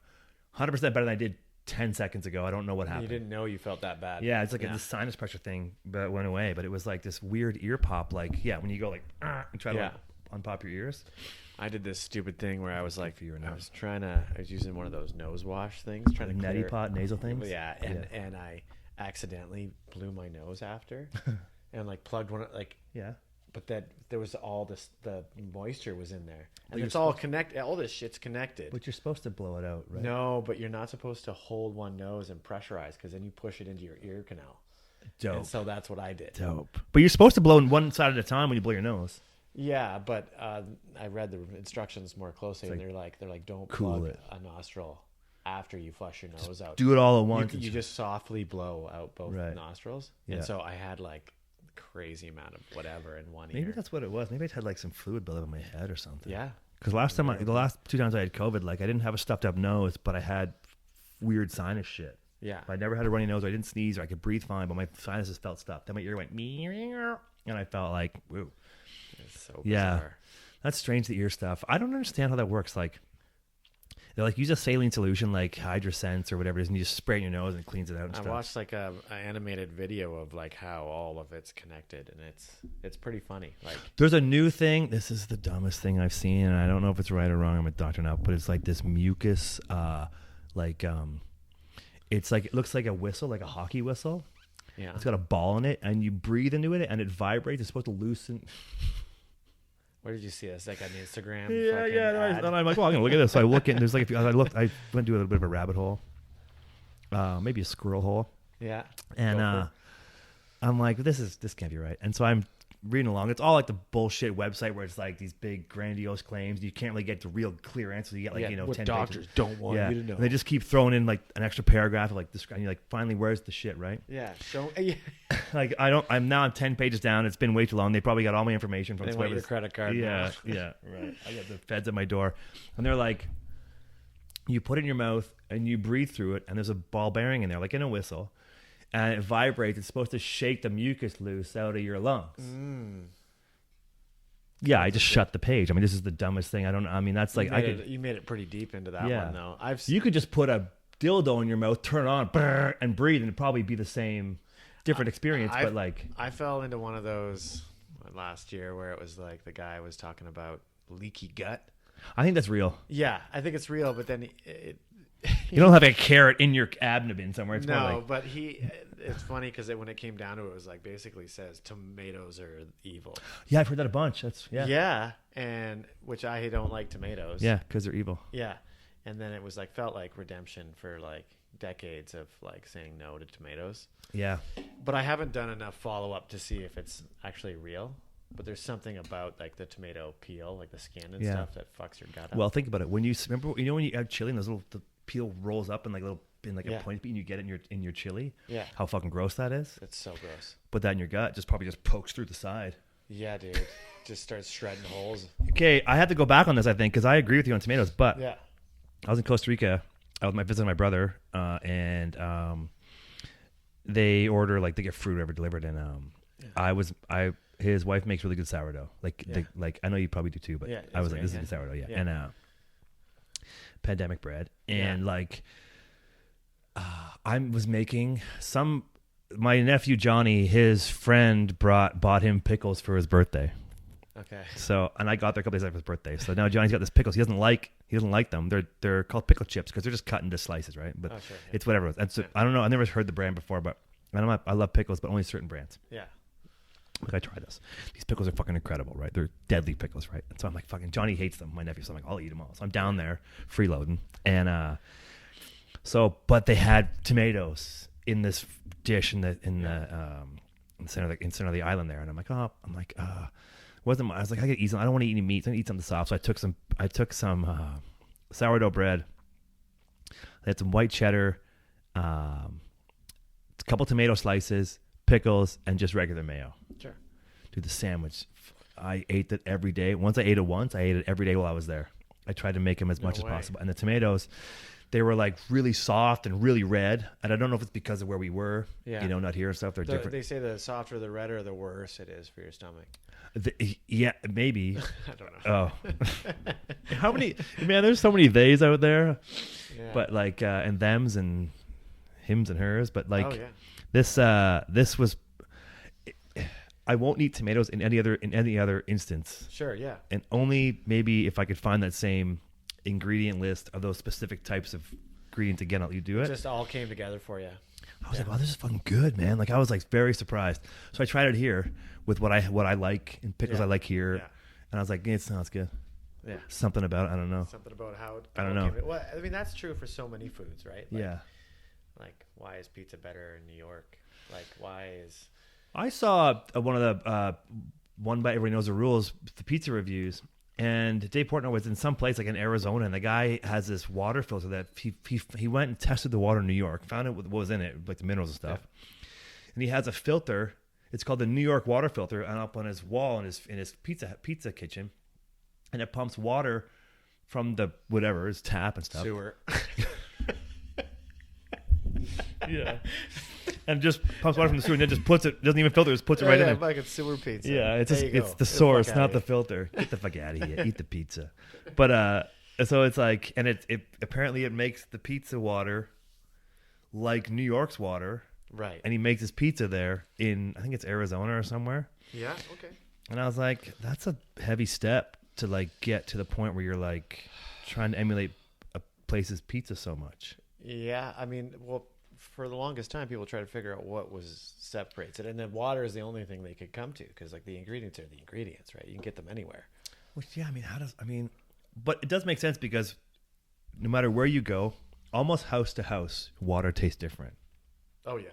A: 100% better than I did 10 seconds ago. I don't know what happened.
C: You didn't know you felt that bad.
A: Yeah, it's like this sinus pressure thing, but it went away. But it was like this weird ear pop, like when you go like and try to like, unpop your ears.
C: I did this stupid thing where I was like,
A: I
C: was using one of those nose wash things, trying to
A: neti pot nasal things.
C: Yeah, and I accidentally blew my nose after, and like plugged one like but that there was all this, the moisture was in there, and it's all connected. All this shit's connected.
A: But you're supposed to blow it out, right?
C: No, but you're not supposed to hold one nose and pressurize, because then you push it into your ear canal.
A: Dope.
C: And so that's what I did.
A: Dope. But you're supposed to blow in one side at a time when you blow your nose.
C: Yeah, but I read the instructions more closely, and they're like don't plug a nostril after you flush your nose out.
A: Do it all at once.
C: You just softly blow out both nostrils. Yeah. And so I had like crazy amount of whatever in one ear.
A: Maybe that's what it was. Maybe I had like some fluid build up in my head or something.
C: Yeah.
A: Because the last 2 times I had COVID, like I didn't have a stuffed up nose, but I had weird sinus shit.
C: Yeah.
A: I never had a runny nose. I didn't sneeze, or I could breathe fine, but my sinuses felt stuffed. Then my ear went meow, and I felt like woo.
C: It's so bizarre.
A: Yeah, that's strange. The ear stuff. I don't understand how that works. Like, they're like, use a saline solution like HydroSense or whatever it is, and you just spray it in your nose and it cleans it out. And
C: I watched like an animated video of like how all of it's connected, and it's pretty funny. Like,
A: there's a new thing. This is the dumbest thing I've seen, and I don't know if it's right or wrong. I'm a doctor now, but it's like this mucus, it's like, it looks like a whistle, like a hockey whistle.
C: Yeah,
A: it's got a ball in it, and you breathe into it, and it vibrates. It's supposed to loosen.
C: Where did you see this? Like on Instagram?
A: Yeah. And I'm like, well, I'm gonna look at this. So I look at, there's like, I went to a little bit of a rabbit hole, maybe a squirrel hole.
C: Yeah.
A: And I'm like, this can't be right. And so I'm reading along. It's all like the bullshit website where it's like these big grandiose claims. You can't really get to real clear answers. You get like 10
C: doctors
A: pages.
C: Don't want you to know.
A: And they just keep throwing in like an extra paragraph of like this, and you're like, finally, where's the shit, right?
C: Yeah.
A: Like I'm 10 pages down. It's been way too long. They probably got all my information from
C: they want your credit card.
A: Yeah, right. I got the feds at my door, and they're like, you put it in your mouth and you breathe through it, and there's a ball bearing in there, like in a whistle, and it vibrates. It's supposed to shake the mucus loose out of your lungs. Yeah, I just shut the page. I mean, this is the dumbest thing. That's like
C: you made it pretty deep into that one though.
A: You could just put a dildo in your mouth, turn it on, and breathe, and it'd probably be the same, different experience. But like,
C: I fell into one of those last year where it was like the guy was talking about leaky gut.
A: I think that's real.
C: Yeah, I think it's real. But then
A: you don't have a carrot in your abdomen somewhere. It's
C: no, but it's funny because when it came down to it, it was like basically says tomatoes are evil.
A: Yeah, I've heard that a bunch.
C: Yeah, and which I don't like tomatoes.
A: Yeah, because they're evil.
C: Yeah, and then it was like felt like redemption for like decades of like saying no to tomatoes.
A: Yeah, but
C: I haven't done enough follow up to see if it's actually real. But there's something about like the tomato peel, like the skin and stuff, that fucks your gut up.
A: Well, think about it. When you remember, when you have chili, and the peel rolls up in like a point beat, and you get it in your chili.
C: Yeah.
A: How fucking gross that is.
C: It's so gross.
A: Put that in your gut, probably pokes through the side.
C: Yeah, dude. Just starts shredding holes.
A: Okay, I have to go back on this, I think, because I agree with you on tomatoes. But
C: yeah,
A: I was in Costa Rica. I was visiting my brother, and they order they get fruit ever delivered, and his wife makes really good sourdough. Like I know you probably do too, but I was like, this is good sourdough, and pandemic bread, and I was making my nephew Johnny, his friend bought him pickles for his birthday.
C: Okay.
A: So, and I got there a couple days after his birthday. So now Johnny's got this pickles. He doesn't like them. They're called pickle chips because they're just cut into slices, right? But it's whatever. And so I don't know. I never heard the brand before, but I love pickles, but only certain brands.
C: Yeah.
A: Like, I tried this. These pickles are fucking incredible, right? They're deadly pickles, right? And so I'm like, fucking Johnny hates them. My nephew, so I'm like, I'll eat them all. So I'm down there freeloading, and but they had tomatoes in this dish in the center of the island there, and I'm like, I was like, I could eat some. I don't want to eat any meat. I want to eat something soft. So I took some sourdough bread. I had some white cheddar, a couple tomato slices, pickles, and just regular mayo.
C: Sure.
A: Dude, the sandwich, I ate that every day. Once I ate it every day while I was there. I tried to make them as much as possible. And the tomatoes, they were like really soft and really red. And I don't know if it's because of where we were, not here and stuff. They're different.
C: They say the softer, the redder, the worse it is for your stomach.
A: Yeah, maybe.
C: I don't know.
A: Oh, how many? Man, there's so many theys out there.
C: Yeah.
A: But like and thems and hims and hers. But like
C: Oh, yeah.
A: this was. I won't eat tomatoes in any other instance.
C: Sure. Yeah.
A: And only maybe if I could find that same ingredient list of those specific types of ingredients again, you do it.
C: It just all came together for you.
A: I was like, wow, this is fucking good, man. Like I was like very surprised. So I tried it here with what I like and pickles I like here, and I was like, it sounds good.
C: Yeah.
A: Something about it, I don't know.
C: Something about how it.
A: I don't know.
C: Well, I mean, that's true for so many foods, right? Like,
A: Yeah.
C: Like, why is pizza better in New York? Like, why is...
A: I saw one of the One Bite Everybody Knows the Rules, the pizza reviews, and Dave Portnoy was in some place like in Arizona, and the guy has this water filter that he went and tested the water in New York, found out what was in it, like the minerals and stuff, and he has a filter. It's called the New York water filter, and up on his wall in his pizza kitchen, and it pumps water from the whatever his tap and stuff.
C: Sewer.
A: Yeah. And just pumps water from the sewer and then just puts it, doesn't even filter, just puts it right in there.
C: Fucking sewer pizza.
A: Yeah, it's
C: There
A: just,
C: you go.
A: it's the
C: Get
A: source,
C: fuck
A: not
C: outta
A: the
C: here.
A: filter. Get the fuck out of here. Eat the pizza. But so it's like, and it apparently it makes the pizza water like New York's water.
C: Right.
A: And he makes his pizza there in, I think it's Arizona or somewhere.
C: Yeah. Okay.
A: And I was like, that's a heavy step to like get to the point where you're like trying to emulate a place's pizza so much.
C: Yeah. I mean, well, for the longest time, people tried to figure out what separates it, and then water is the only thing they could come to because like the ingredients are the ingredients, right? You can get them anywhere.
A: Which, yeah, but it does make sense because no matter where you go, almost house to house, water tastes different.
C: Oh yeah.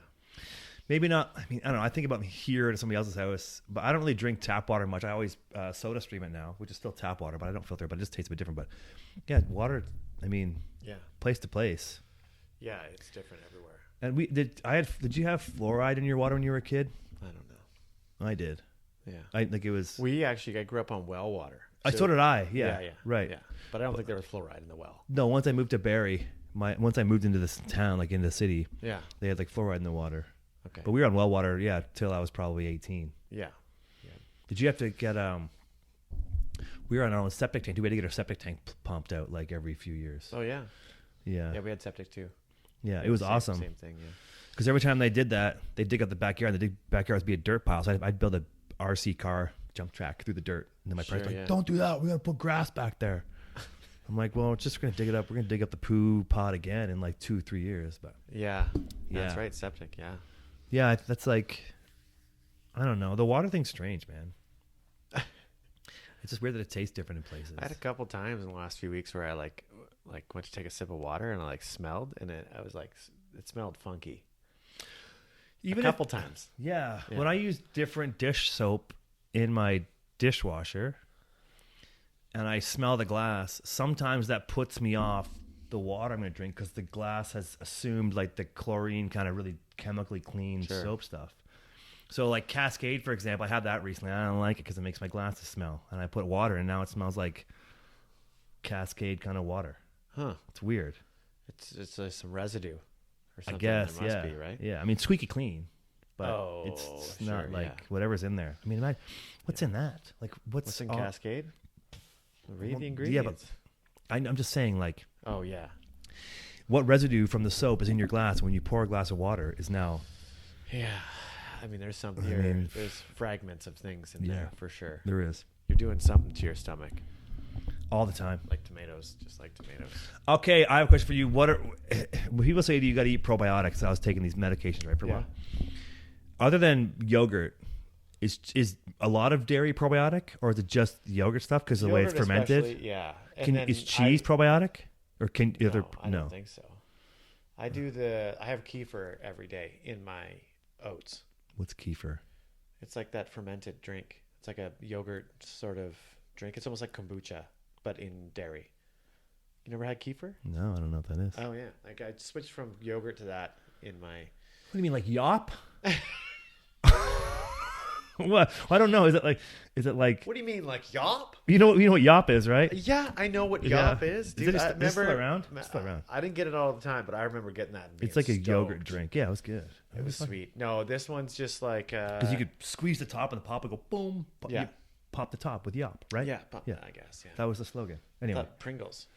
A: Maybe not. I mean, I don't know. I think about here at somebody else's house, but I don't really drink tap water much. I always soda stream it now, which is still tap water, but I don't filter it, but it just tastes a bit different. But yeah, water, I mean,
C: Yeah.
A: place to place.
C: Yeah, it's different everywhere.
A: And did you have fluoride in your water when you were a kid?
C: I don't know.
A: I did.
C: Yeah.
A: I think it was.
C: I grew up on well water.
A: So did I. Yeah. Right.
C: Yeah. But I don't think there was fluoride in the well.
A: No, once I moved to Barrie, once I moved into this town, like into the city,
C: Yeah.
A: they had like fluoride in the water.
C: Okay.
A: But we were on well water, till I was probably 18.
C: Yeah.
A: Did you have to get we were on our own septic tank. We had to get our septic tank pumped out like every few years.
C: Oh yeah.
A: Yeah.
C: Yeah, we had septic too.
A: Yeah, it was awesome.
C: Same thing, yeah.
A: Because every time they did that, they'd dig up the backyard. The backyard would be a dirt pile. So I'd build a RC car jump track through the dirt. And then my parents were like, don't do that. We're going to put grass back there. I'm like, well, we're just going to dig it up. We're going to dig up the poo pot again in like 2-3 years. But
C: Yeah.
A: Yeah.
C: That's right, septic, yeah.
A: yeah, that's like, I don't know. The water thing's strange, man. It's just weird that it tastes different in places.
C: I had a couple times in the last few weeks where I like went to take a sip of water and I like smelled and it smelled funky.
A: Even
C: a couple times.
A: Yeah.
C: Yeah.
A: When I use different dish soap in my dishwasher and I smell the glass, sometimes that puts me off the water I'm going to drink because the glass has assumed like the chlorine kind of really chemically clean soap stuff. So like Cascade, for example, I had that recently. I don't like it because it makes my glasses smell. And I put water and now it smells like Cascade kind of water.
C: Huh.
A: It's weird.
C: It's some residue or something.
A: I guess,
C: there must be, right?
A: Yeah, I mean, squeaky clean, but
C: Oh,
A: it's
C: sure,
A: not like
C: yeah.
A: whatever's in there. I mean, what's in that? Like,
C: What's in Cascade? Read
A: Well,
C: the
A: yeah,
C: ingredients.
A: but I'm just saying, like,
C: Oh yeah.
A: what residue from the soap is in your glass when you pour a glass of water is now.
C: Yeah. I mean, there's some
A: I
C: here.
A: mean,
C: There's fragments of things in there for sure.
A: There is
C: You're doing something to your stomach,
A: all the time.
C: like tomatoes, just like tomatoes.
A: Okay, I have a question for you. When people say you got to eat probiotics? I was taking these medications right for a while. Other than yogurt, is a lot of dairy probiotic, or is it just yogurt stuff because of the way it's
C: Yogurt
A: fermented?
C: especially, yeah. And then
A: Is cheese probiotic, or can
C: No,
A: either?
C: I don't think so. I have kefir every day in my oats.
A: What's kefir?
C: It's like that fermented drink. It's like a yogurt sort of drink. It's almost like kombucha, but in dairy. You never had kefir?
A: No, I don't know what that is.
C: Oh yeah, like I switched from yogurt to that in my.
A: What do you mean, like yop? What? I don't know. Is it like?
C: What do you mean, like yop?
A: You know what yop is, right?
C: Yeah, I know what
A: Yeah.
C: yop is, dude.
A: Is it
C: I
A: is it still around? It's still around.
C: I didn't get it all the time, but I remember getting that. And being
A: It's like a yogurt
C: stoked.
A: drink. Yeah, it was good.
C: It was sweet. No, this one's just like
A: because you could squeeze the top and the pop would go boom.
C: Yeah.
A: pop the top with Yop, right?
C: Yeah,
A: Yeah.
C: I guess. Yeah.
A: That was the slogan. Anyway.
C: Pringles.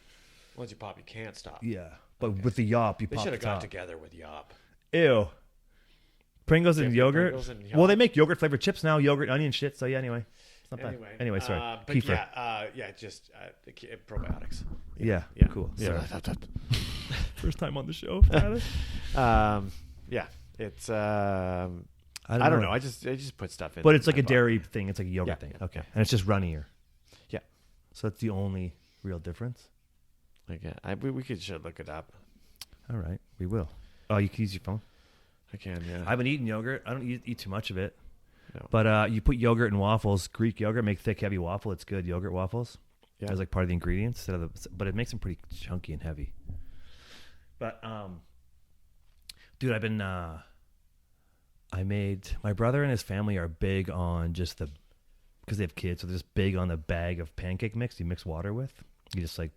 C: Once you pop, you can't stop.
A: Yeah, but with the Yop, you
C: They
A: pop
C: should
A: the
C: have got
A: top.
C: together with Yop.
A: Ew. Pringles and yogurt.
C: Pringles and Yop.
A: Well, they make yogurt flavored chips now, yogurt, onion shit. So yeah, anyway, it's not bad. Anyway, sorry.
C: But
A: Kefir.
C: just probiotics.
A: Yeah,
C: Yeah.
A: cool.
C: Yeah.
A: Sorry. First time on the show, Tyler.
C: Yeah, it's
A: I
C: don't know. I just put stuff in.
A: But it's like
C: my
A: a dairy thing. It's like a yogurt
C: Yeah,
A: thing.
C: yeah,
A: Okay, and it's just runnier.
C: Yeah.
A: So that's the only real difference.
C: body. We should look it up.
A: All right, we will. Oh, you can use your phone.
C: I can. Yeah.
A: I haven't eaten yogurt. I don't eat too much of it.
C: No.
A: But you put yogurt in waffles. Greek yogurt, make thick, heavy waffle. It's good. Yogurt waffles.
C: Yeah.
A: As like part of the ingredients, but it makes them pretty chunky and heavy. But dude, I've been. My brother and his family are big on just because they have kids, so they're just big on the bag of pancake mix you mix water with. You just like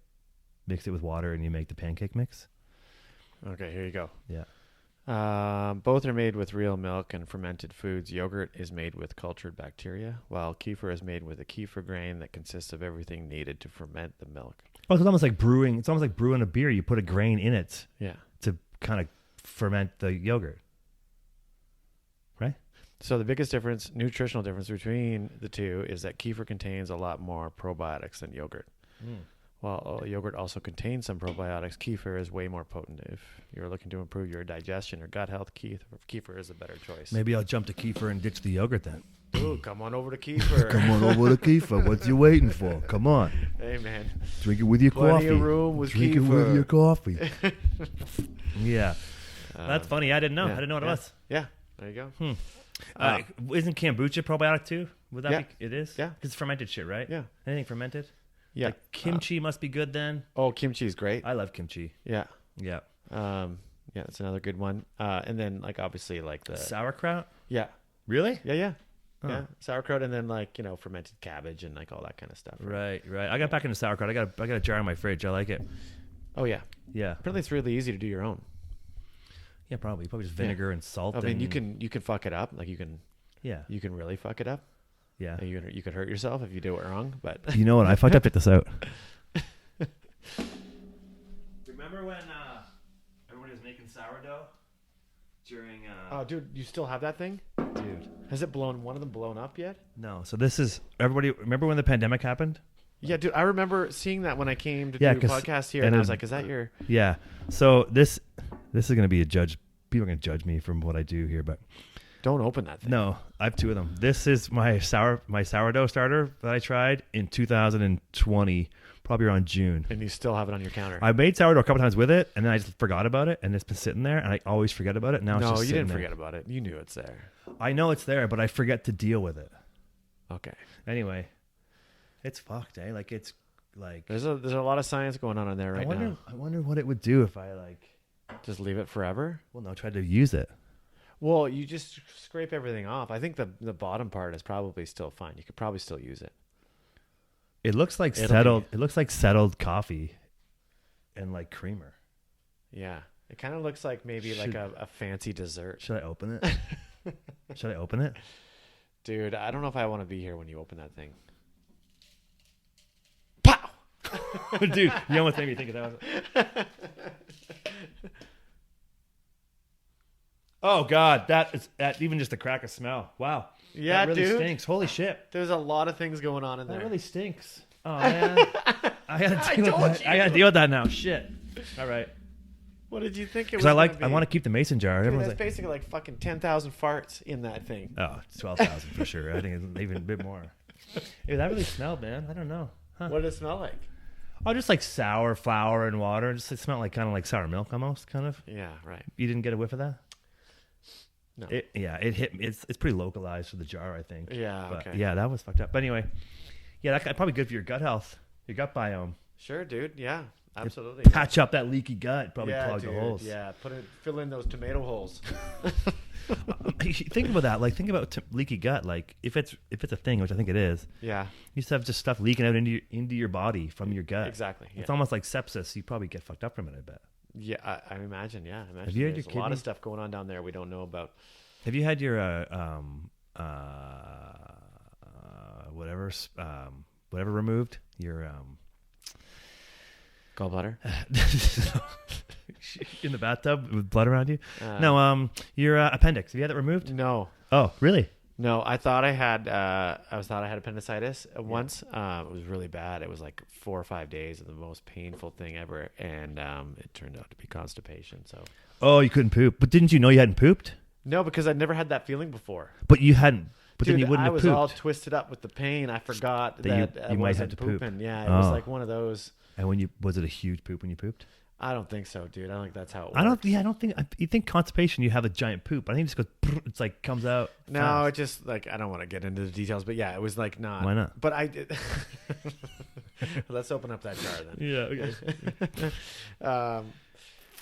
A: mix it with water and you make the pancake mix.
C: Okay, here you go.
A: Yeah.
C: Both are made with real milk and fermented foods. Yogurt is made with cultured bacteria, while kefir is made with a kefir grain that consists of everything needed to ferment the milk.
A: Oh, it's almost like brewing. It's almost like brewing a beer. You put a grain in it
C: Yeah.
A: to kind of ferment the yogurt. Right?
C: So the biggest nutritional difference between the two is that kefir contains a lot more probiotics than yogurt. While yogurt also contains some probiotics, kefir is way more potent. If you're looking to improve your digestion or gut health, kefir is a better choice.
A: Maybe I'll jump to kefir and ditch the yogurt then.
C: Ooh, come on over to kefir.
A: Come on over to kefir. What's you waiting for? Come on.
C: Hey, man.
A: Drink it with your
C: Plenty
A: coffee.
C: of room with
A: Drink
C: kefir.
A: it with your coffee. Yeah. That's funny. I didn't know.
C: Yeah,
A: I didn't know what it was.
C: Yeah, there you go.
A: Isn't kombucha probiotic too? Would that
C: Yeah.
A: be? It is?
C: Yeah.
A: Because it's fermented shit, right?
C: Yeah.
A: Anything fermented?
C: Yeah.
A: Like kimchi must be good then.
C: Oh, kimchi is great.
A: I love kimchi.
C: Yeah.
A: Yeah.
C: Yeah, that's another good one. And then like obviously like the
A: Sauerkraut?
C: yeah.
A: Really?
C: Yeah.
A: Oh.
C: Yeah. Sauerkraut and then like, fermented cabbage and like all that kind of stuff.
A: Right. I got back into sauerkraut. I got a jar in my fridge. I like it.
C: Oh yeah.
A: Yeah.
C: Apparently it's really easy to do your own.
A: Yeah, probably just vinegar and salt.
C: I mean,
A: and,
C: you can fuck it up. Like you can really fuck it up.
A: Yeah.
C: Like, you could hurt yourself if you do it wrong, but
A: You know what? I fucked up. Check this out. Remember when everybody was making sourdough during?
C: Oh, dude, you still have that thing?
A: Dude,
C: Has one of them blown up yet?
A: no. So this is everybody. Remember when the pandemic happened?
C: Yeah, dude, I remember seeing that when I came to
A: Yeah,
C: do a
A: 'cause-
C: podcast here,
A: and
C: and I
A: it-
C: was like, "Is that your?"
A: Yeah. So this is going to be a judge. People are going to judge me from what I do here, but
C: Don't open that thing.
A: no, I have two of them. This is my sourdough starter that I tried in 2020, probably around June.
C: And you still have it on your counter.
A: I made sourdough a couple times with it, and then I just forgot about it, and it's been sitting there, and I always forget about it. Now it's
C: no,
A: just
C: you
A: sitting
C: didn't
A: there.
C: forget about it. You knew it's there.
A: I know it's there, but I forget to deal with it.
C: Okay.
A: Anyway, it's fucked, eh? Like it's like
C: There's a lot of science going on in there right now.
A: I wonder what it would do if I
C: Just leave it forever.
A: well, no, tried to use it.
C: Well, you just scrape everything off. I think the bottom part is probably still fine. You could probably still use it.
A: It looks like
C: It'll
A: settled.
C: be-
A: It looks like settled coffee, and like creamer.
C: Yeah. It kind of looks like maybe like a fancy dessert.
A: Should I open it? Should I open it?
C: Dude, I don't know if I want to be here when you open that thing. Pow!
A: Dude, you almost made me think of that. Oh God, that even just the crack of smell. Wow.
C: Yeah,
A: that really
C: dude.
A: stinks. Holy shit.
C: There's a lot of things going on in
A: That
C: there.
A: really stinks. Oh man, I gotta deal with
C: told
A: that.
C: you.
A: I gotta deal with that now. Shit. All right.
C: What did you think it was?
A: Because I want to keep the mason jar.
C: Dude,
A: Everyone's
C: that's
A: like,
C: basically like fucking 10,000 farts in that thing.
A: oh, it's 12,000 for sure. I think it's even a bit more. Hey, that really smelled, man. I don't know. Huh.
C: What did it smell like?
A: Oh, just like sour flour and water. Just it smelled like kind of like sour milk almost, kind of.
C: Yeah, right.
A: You didn't get a whiff of that?
C: No.
A: It hit. It's pretty localized for the jar, I think.
C: Yeah,
A: But
C: okay.
A: yeah, that was fucked up. But anyway, yeah, that's probably good for your gut health, your gut biome.
C: Sure, dude. Yeah, absolutely.
A: Patch up that leaky gut. Probably
C: yeah,
A: clog
C: dude.
A: the holes.
C: Yeah, fill in those tomato holes.
A: Think about that. Like, think about leaky gut. Like, if it's a thing, which I think it is,
C: Yeah,
A: you used to have just stuff leaking out into your body from your gut.
C: exactly. Yeah,
A: It's almost like sepsis. You probably get fucked up from it, I bet.
C: yeah. I imagine. Yeah, I imagine.
A: Have you had
C: There's
A: your
C: a lot
A: kidney-
C: of stuff going on down there we don't know about.
A: Have you had your whatever removed. Your
C: Gallbladder.
A: in the bathtub with blood around you. No, your appendix. Have you had that removed?
C: No.
A: Oh, really?
C: No, I thought I had appendicitis once. It was really bad. It was like 4 or 5 days of the most painful thing ever, and it turned out to be constipation. So.
A: Oh, you couldn't poop, but didn't you know you hadn't pooped?
C: No, because I'd never had that feeling before.
A: But you hadn't. But
C: Dude,
A: then you wouldn't have pooped.
C: I was all twisted up with the pain. I forgot that
A: you might have
C: wasn't
A: to poop.
C: pooping. Yeah, it was like one of those.
A: And was it a huge poop when you pooped?
C: I don't think so, dude. I don't think that's how it works.
A: I don't think you think constipation. You have a giant poop. I think it just goes. It's like comes out.
C: No,
A: fast.
C: it just like I don't want to get into the details, but yeah, it was like not.
A: Why not?
C: But I did. Let's open up that jar then.
A: Yeah. Okay.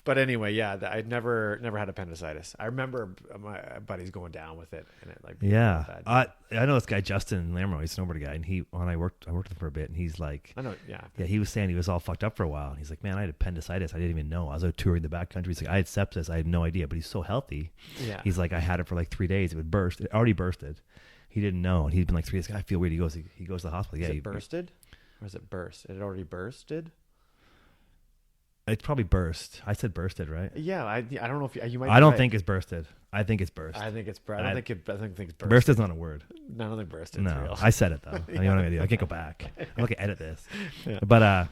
C: But anyway, yeah, I'd never had appendicitis. I remember my buddies going down with it, and it like
A: yeah.
C: bad.
A: I know this guy Justin Lamro. He's a snowboard guy, and I worked with him for a bit, and he's like,
C: I know, yeah.
A: He was saying he was all fucked up for a while. And he's like, man, I had appendicitis. I didn't even know. I was out touring the backcountry. He's like, I had sepsis. I had no idea, but he's so healthy.
C: Yeah.
A: He's like, I had it for like 3 days. It would burst. It already bursted. He didn't know, and he'd been like 3 days. I feel weird. He goes to the hospital.
C: Is it bursted, or is it burst? It had already bursted.
A: It's probably burst. I said bursted, right?
C: Yeah, I don't know if you might.
A: I don't think it's bursted. I think it's burst.
C: I think it's burst. I think it's burst.
A: Burst is not a word.
C: I don't think burst is
A: no,
C: real.
A: I said it though. You know what I'm gonna do? I can't go back. I'm gonna edit this.
C: Yeah.
A: But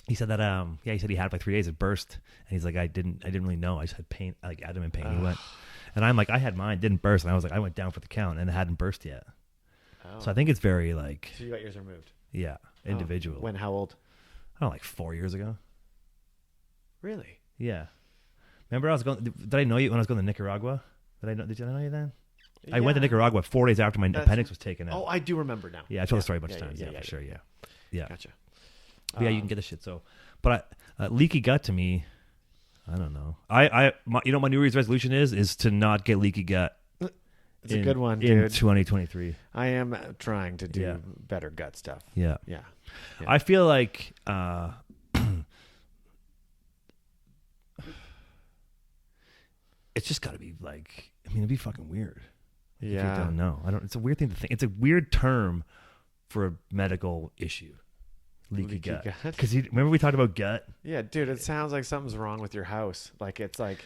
A: he said that he said he had it for like 3 days. It burst, and he's like, I didn't really know. I just had pain, like abdomen pain. He went, and I'm like, I had mine, didn't burst, and I was like, I went down for the count, and it hadn't burst yet.
C: Oh.
A: So I think it's very like.
C: So you got yours removed.
A: Yeah, individual.
C: When? How old?
A: I don't know, like 4 years ago.
C: Really?
A: Yeah. Remember I was going. Did I know you when I was going to Nicaragua? Did I know you then?
C: Yeah.
A: I went to Nicaragua 4 days after my appendix was taken out.
C: Oh, I do remember now.
A: Yeah, I told the story a bunch of times. Yeah, for sure. Yeah.
C: Gotcha.
A: But yeah, you can get the shit. So, but leaky gut to me, I don't know. My New Year's resolution is to not get leaky gut.
C: It's a good one,
A: in
C: dude.
A: 2023.
C: I am trying to do better gut stuff.
A: Yeah.
C: I
A: feel like it's just got to be like. I mean, it'd be fucking weird.
C: Yeah.
A: If you don't know. It's a weird thing to think. It's a weird term for a medical issue. Leaky gut. Because remember we talked about gut?
C: Yeah, dude. It sounds like something's wrong with your house. Like it's like.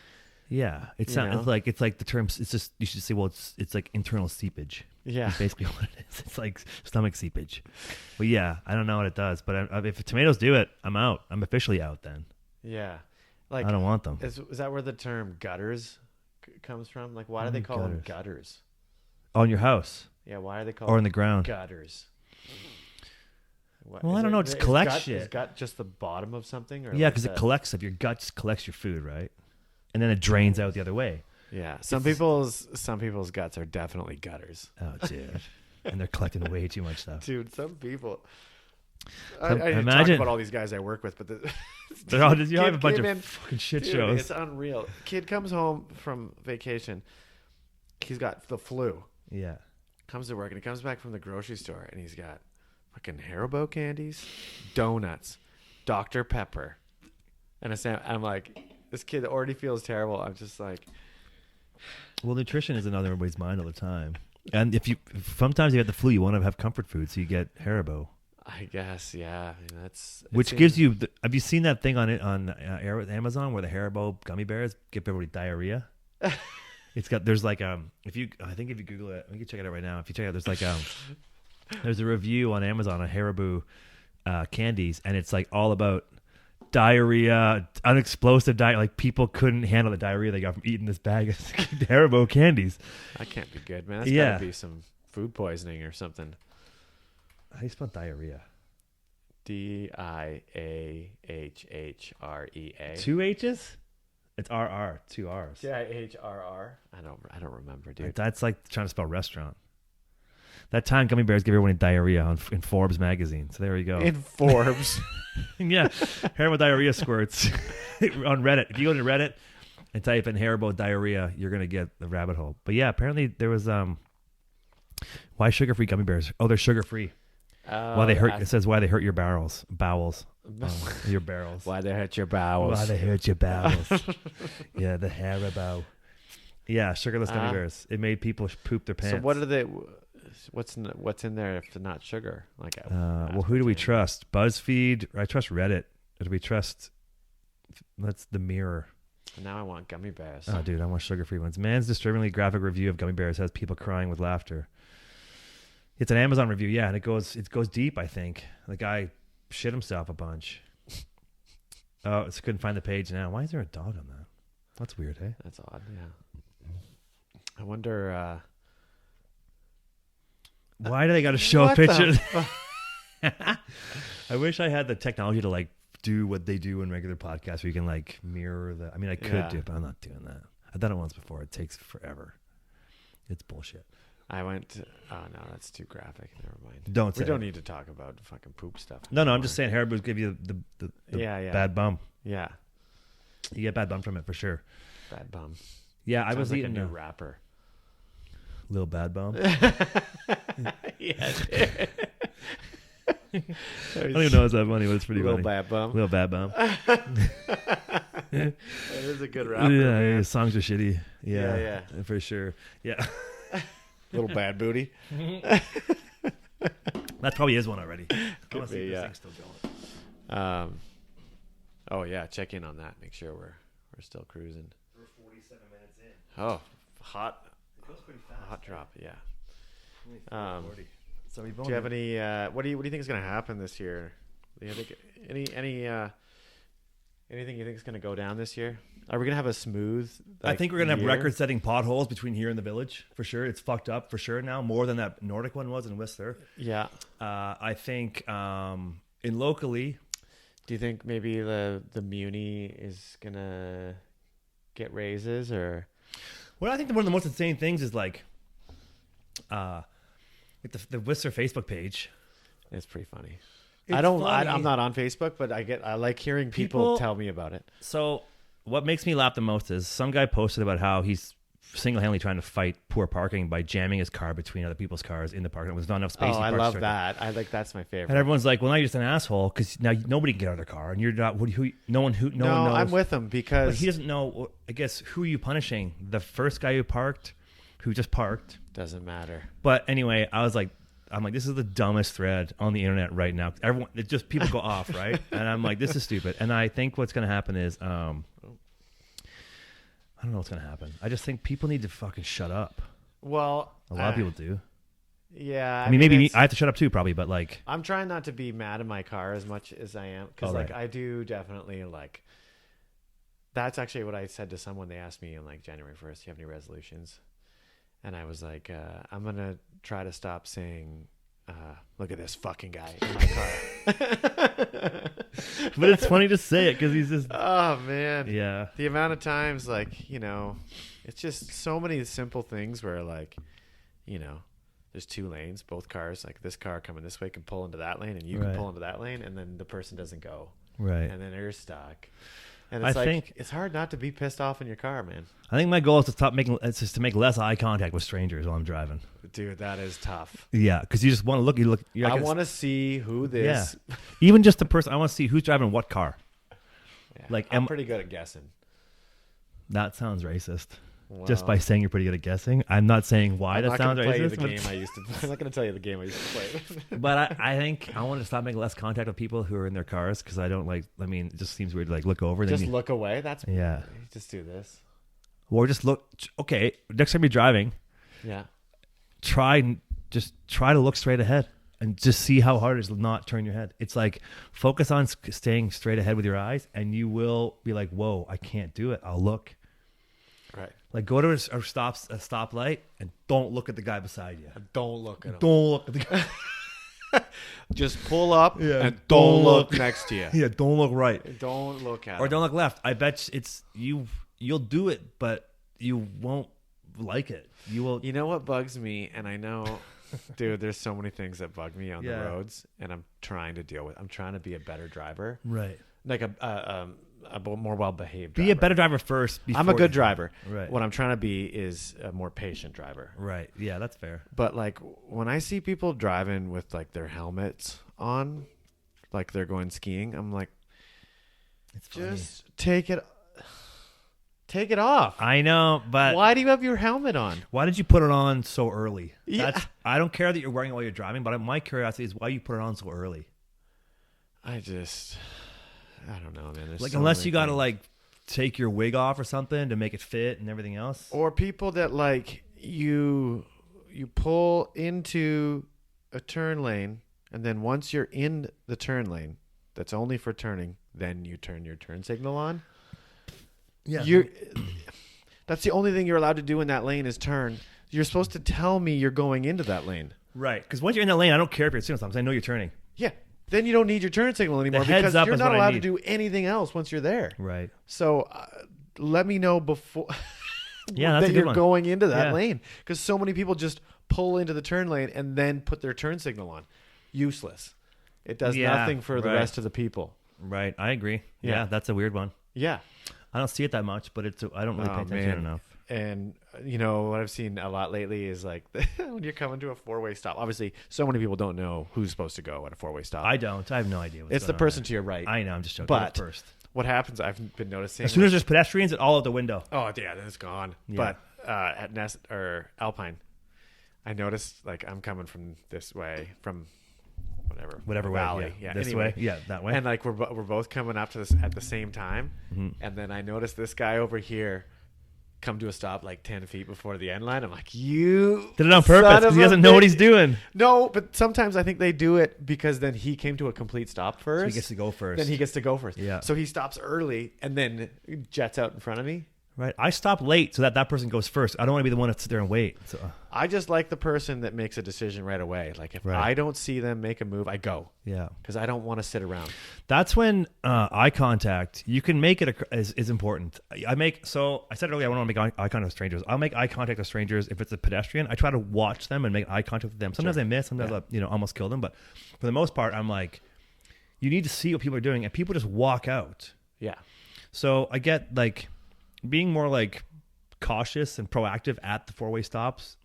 A: Yeah, it sounds like it's like the term. It's just you should say, well, it's like internal seepage.
C: Yeah,
A: that's basically what it is. It's like stomach seepage. But yeah, I don't know what it does. But if tomatoes do it, I'm out. I'm officially out then.
C: Yeah, like
A: I don't want them.
C: Is that where the term gutters comes from? Like, why do they call them gutters?
A: On your house.
C: Yeah, why are they called
A: or in the ground
C: gutters?
A: Well, I don't know. It just collects shit.
C: Is gut just the bottom of something? Or
A: yeah, because it collects stuff. Your gut just collects your food, right? And then it drains out the other way.
C: Yeah, some people's guts are definitely gutters.
A: Oh, dude, and they're collecting way too much stuff.
C: Dude, some people.
A: I
C: imagine talk about all these guys I work with, but
A: they're all just you have a bunch of fucking shit shows.
C: It's unreal. Kid comes home from vacation. He's got the flu.
A: Yeah.
C: Comes to work and he comes back from the grocery store and he's got fucking Haribo candies, donuts, Dr. Pepper, and I'm like. This kid already feels terrible. I'm just like,
A: well, nutrition is in everybody's mind all the time. And sometimes you get the flu, you want to have comfort food, so you get Haribo.
C: I guess, yeah. I mean,
A: which gives you. Have you seen that thing on Amazon where the Haribo gummy bears give everybody diarrhea? It's got. There's like I think if you Google it, we can check it out right now. If you check it out, there's like there's a review on Amazon on Haribo candies, and it's like all about. Diarrhea, unexplosive diet. Like people couldn't handle the diarrhea they got from eating this bag of Haribo candies.
C: That can't be good, man. That's gotta be some food poisoning or something.
A: How do you spell diarrhea?
C: Diahhrea.
A: 2 H's? It's RR, 2 R's.
C: Dihrr. I don't remember, dude.
A: That's like trying to spell restaurant. That time gummy bears give everyone diarrhea in Forbes magazine. So there you go.
C: In Forbes.
A: Yeah. Haribo diarrhea squirts on Reddit. If you go to Reddit and type in Haribo diarrhea, you're going to get the rabbit hole. But yeah, apparently there was why sugar-free gummy bears? Oh, they're sugar-free. Why they hurt? It says why they hurt your bowels. Your barrels.
C: Why they hurt your bowels.
A: Why they hurt your bowels. Yeah, the Haribo. Yeah, sugarless gummy bears. It made people poop their pants.
C: So what are they? what's in there if not sugar? Like,
A: well, who do we trust? BuzzFeed? I trust Reddit. Or do we trust? That's the Mirror.
C: Now I want gummy bears.
A: Oh, dude, I want sugar-free ones. Man's disturbingly graphic review of gummy bears has people crying with laughter. It's an Amazon review, yeah, and it goes deep. I think the guy shit himself a bunch. Oh, I couldn't find the page now. Why is there a dog on that? That's weird, hey?
C: That's odd. Yeah. I wonder.
A: Why do they got to show a picture? I wish I had the technology to like do what they do in regular podcasts where you can like mirror the. I mean, I could do it, but I'm not doing that. I've done it once before. It takes forever. It's bullshit.
C: I went to, oh no, that's too graphic. Never mind.
A: We don't
C: need to talk about fucking poop stuff.
A: No, I'm just saying Haribo's give you the bad bum.
C: Yeah.
A: You get bad bum from it for sure.
C: Bad bum.
A: Yeah,
C: Sounds
A: I was
C: like
A: eating
C: a new rapper.
A: Little Bad Bum.
C: Yeah.
A: I don't even know it's that funny, but it's pretty funny.
C: Bad Bum.
A: Little Bad Bum.
C: It is a good rapper.
A: Yeah,
C: man.
A: his songs are shitty.
C: Yeah,
A: for sure. Yeah.
C: Little bad booty.
A: That probably is one already.
C: Could be,
A: this thing's still going.
C: Oh yeah, check in on that. Make sure we're still cruising.
A: We're 47 minutes in.
C: Oh, hot.
A: It goes pretty fast.
C: Hot drop, yeah.
A: So
C: do you have any? What do you think is going to happen this year? Do you think anything you think is going to go down this year? Are we going to have a smooth?
A: I think we're going to have record-setting potholes between here and the village for sure. It's fucked up for sure now, more than that Nordic one was in Whistler.
C: Yeah.
A: I think in locally.
C: Do you think maybe the Muni is going to get raises or?
A: Well, I think one of the most insane things is like the Whistler Facebook page.
C: It's pretty funny.
A: It's
C: I'm not on Facebook, but I like hearing people tell me about it.
A: So what makes me laugh the most is some guy posted about how he's single-handedly trying to fight poor parking by jamming his car between other people's cars in the parking lot. There's not enough space.
C: Oh, I love that. That's my favorite.
A: And everyone's like, "Well, now you're just an asshole because now nobody can get out of their car, and you're not. No one knows."
C: I'm with him because
A: but he doesn't know. I guess who are you punishing? The first guy who just parked.
C: Doesn't matter.
A: But anyway, I'm like, this is the dumbest thread on the internet right now. People go off, right? And I'm like, this is stupid. And I think what's going to happen is, I don't know what's going to happen. I just think people need to fucking shut up.
C: Well,
A: a lot of people do.
C: Yeah.
A: I mean, maybe I have to shut up too, probably, but like.
C: I'm trying not to be mad at my car as much as I am. Because I do definitely like. That's actually what I said to someone. They asked me in like January 1st, do you have any resolutions? And I was like, I'm going to try to stop saying, look at this fucking guy in my car.
A: But it's funny to say it because he's just.
C: Oh, man.
A: Yeah.
C: The amount of times, like, it's just so many simple things where, like, there's two lanes, both cars, like this car coming this way can pull into that lane and you can pull into that lane and then the person doesn't go.
A: Right.
C: And then they're stuck. And it's think it's hard not to be pissed off in your car, man.
A: I think my goal is to make less eye contact with strangers while I'm driving.
C: Dude, that is tough.
A: Yeah, because you just want to look.
C: I want to see who this.
A: Yeah. Even just the person. I want to see who's driving what car.
C: Yeah,
A: like
C: I'm pretty good at guessing.
A: That sounds racist.
C: Well,
A: just by saying you're pretty good at guessing. I'm not saying why that sounds racist.
C: I'm not going to tell you the game I used to play.
A: But I think I want to stop making less contact with people who are in their cars because I don't like. I mean, it just seems weird to like look over.
C: Just look away. That's
A: yeah.
C: Just do this.
A: Or just look. Okay, next time you're driving.
C: Yeah.
A: Try to look straight ahead and just see how hard it is to not turn your head. It's like focus on staying straight ahead with your eyes, and you will be like, "Whoa, I can't do it. I'll look."
C: Right.
A: Like go to a stoplight and don't look at the guy beside you.
C: Don't look at him.
A: Don't look at the guy.
C: Just pull up and don't look next to you.
A: Yeah, don't look right.
C: Don't look at him.
A: Or don't look left. I bet you'll do it, but you won't like it. You will.
C: You know what bugs me? And I know, dude, there's so many things that bug me on the roads, and I'm trying to deal with. I'm trying to be a better driver.
A: Right.
C: Like a more well-behaved driver.
A: Be a better driver first.
C: I'm a good driver.
A: Right.
C: What I'm trying to be is a more patient driver.
A: Right. Yeah, that's fair.
C: But like when I see people driving with like their helmets on, like they're going skiing, I'm like,
A: it's funny.
C: just take take it off.
A: I know, but
C: Why do you have your helmet on?
A: why did you put it on so early?
C: Yeah.
A: I don't care that you're wearing it while you're driving, but my curiosity is why you put it on so early.
C: I don't know, man. There's
A: Like,
C: so
A: unless
C: many
A: you got to
C: things.
A: like take your wig off or something to make it fit and everything else.
C: Or people that like you pull into a turn lane, and then once you're in the turn lane, that's only for turning, then you turn your turn signal on.
A: Yeah.
C: That's the only thing you're allowed to do in that lane is turn. You're supposed to tell me you're going into that lane.
A: Right. Because once you're in the lane, I don't care if you're signal stops. I know you're turning.
C: Yeah. Then you don't need your turn signal anymore
A: heads
C: because
A: up
C: you're
A: is
C: not
A: what I
C: allowed to
A: need.
C: do anything else once you're there.
A: Right.
C: So let me know before
A: Yeah, that's
C: that
A: a good
C: you're
A: one.
C: going into that
A: Yeah.
C: lane, because so many people just pull into the turn lane and then put their turn signal on. Useless. It does
A: Yeah,
C: nothing for the
A: right.
C: rest of the people.
A: Right. I agree.
C: Yeah.
A: Yeah, that's a weird one.
C: Yeah.
A: I don't see it that much, but I don't really pay attention
C: man.
A: enough.
C: And what I've seen a lot lately is like when you're coming to a four-way stop. Obviously, so many people don't know who's supposed to go at a four-way stop.
A: I don't. I have no idea.
C: It's the person to your right.
A: I know. I'm just joking.
C: But
A: first.
C: what happens? I've been noticing.
A: As soon as there's pedestrians, it's all out the window.
C: Oh yeah, then it's gone.
A: Yeah.
C: But at Nest or Alpine, I noticed like I'm coming from this way from whatever
A: way.
C: valley.
A: Yeah.
C: Yeah,
A: This
C: anyway.
A: way. Yeah, that way.
C: And like we're both coming up to this at the same time, and then I noticed this guy over here come to a stop like 10 feet before the end line. I'm like, you
A: did it on purpose
C: son
A: because
C: of
A: he
C: a
A: doesn't know what he's
C: bitch.
A: doing.
C: No, but sometimes I think they do it because then he came to a complete stop
A: So
C: first.
A: he gets to go first.
C: Then he gets to go first.
A: Yeah.
C: So he stops early and then jets out in front of me.
A: Right. I stop late so that person goes first. I don't want to be the one to sit there and wait. So,
C: I just like the person that makes a decision right away. Like if
A: Right.
C: I don't see them make a move, I go
A: yeah.
C: because I don't want to sit around.
A: That's when eye contact, you can make it is important. I said earlier, I want to make eye contact with strangers. I'll make eye contact with strangers if it's a pedestrian. I try to watch them and make eye contact with them. Sometimes I miss, sometimes I almost kill them. But for the most part, I'm like, you need to see what people are doing, and people just walk out.
C: Yeah.
A: So I get like being more like cautious and proactive at the four-way stops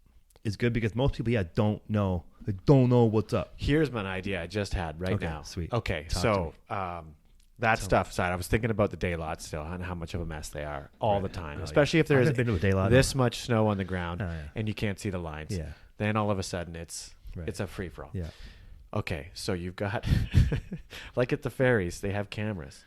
A: is good because most people, don't know. They don't know what's up.
C: Here's my idea I just had right
A: Okay,
C: now.
A: sweet.
C: Okay.
A: Talk
C: So that stuff aside, I was thinking about the day lots still and how much of a mess they are all the time,
A: Oh,
C: especially if
A: I've
C: there's
A: never been to a day lot.
C: this much snow on the ground
A: Oh, yeah.
C: and you can't see the lines.
A: Yeah.
C: Then all of a sudden it's
A: Right.
C: a free for all.
A: Yeah.
C: Okay, so you've got like at the ferries, they have cameras.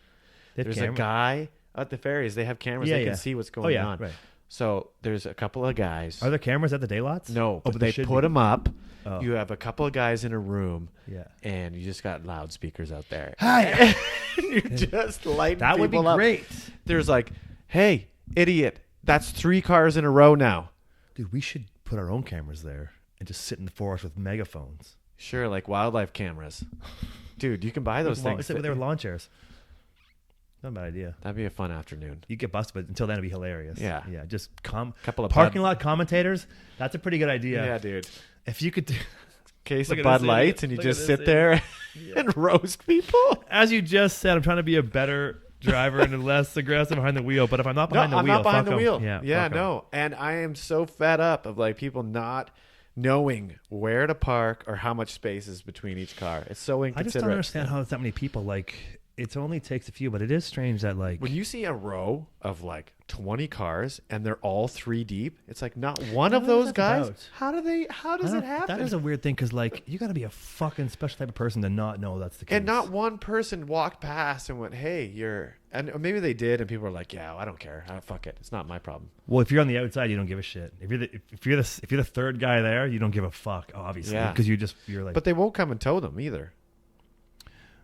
A: They have
C: There's
A: cameras?
C: a guy at the ferries. They have cameras.
A: Yeah,
C: they
A: yeah.
C: can see what's going on.
A: Right.
C: So there's a couple of guys.
A: Are there cameras at the day lots?
C: No, but
A: there
C: they
A: should
C: put
A: be.
C: them up.
A: Oh.
C: You have a couple of guys in a room,
A: Yeah.
C: and you just got loudspeakers out there.
A: Hi.
C: You're just lighting
A: That would be
C: people up.
A: great.
C: There's like, hey, idiot, that's 3 cars in a row now.
A: Dude, we should put our own cameras there and just sit in the forest with megaphones.
C: Sure, like wildlife cameras. Dude, you can buy those things.
A: They were lawn chairs. Not a bad idea.
C: That'd be a fun afternoon.
A: You get busted, but until then, it'd be hilarious.
C: Yeah.
A: Yeah. Just
C: Couple of
A: parking lot commentators. That's a pretty good idea.
C: Yeah, dude.
A: If you could do,
C: Case
A: Look
C: of
A: at
C: Bud
A: this
C: Lights,
A: idiot.
C: and you
A: Look at
C: just
A: this
C: sit there and roast people.
A: as you just said, I'm trying to be a better driver and less aggressive behind the wheel. But if I'm not behind the
C: I'm
A: wheel,
C: not behind
A: fuck
C: the
A: 'em.
C: wheel.
A: Yeah. fuck 'em.
C: No. And I am so fed up of like people not knowing where to park or how much space is between each car. It's so
A: I
C: inconsiderate.
A: just don't understand how it's that many people. Like, it only takes a few, but it is strange that like
C: When you see a row of like 20 cars and they're all 3 deep, it's like not one of those
A: that's
C: guys.
A: about?
C: How does it happen?
A: That is a weird thing because like you got to be a fucking special type of person to not know that's the case.
C: And not one person walked past and went, "Hey, you're," and maybe they did, and people were like, "Yeah, I don't care. Fuck it. It's not my problem."
A: Well, if you're on the outside, you don't give a shit. If you're the third guy there, you don't give a fuck, obviously,
C: Yeah.
A: because you're like.
C: But they won't come and tow them either.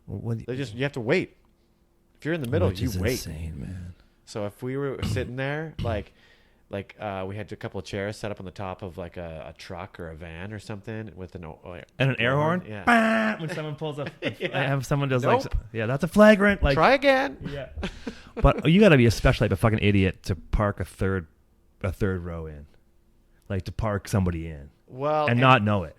A: what,
C: You have to wait. If you're in the middle,
A: which
C: you
A: is
C: wait.
A: insane, man.
C: So if we were sitting there, like we had a couple of chairs set up on the top of like a truck or a van or something with
A: And an air horn,
C: Yeah.
A: Bah! When someone pulls up,
C: Yeah.
A: I have someone does
C: Nope.
A: like, yeah, that's a flagrant. Like,
C: Try again.
A: yeah. But you got to be a special type of fucking idiot to park a third row in, like to park somebody in
C: Well,
A: and not know it.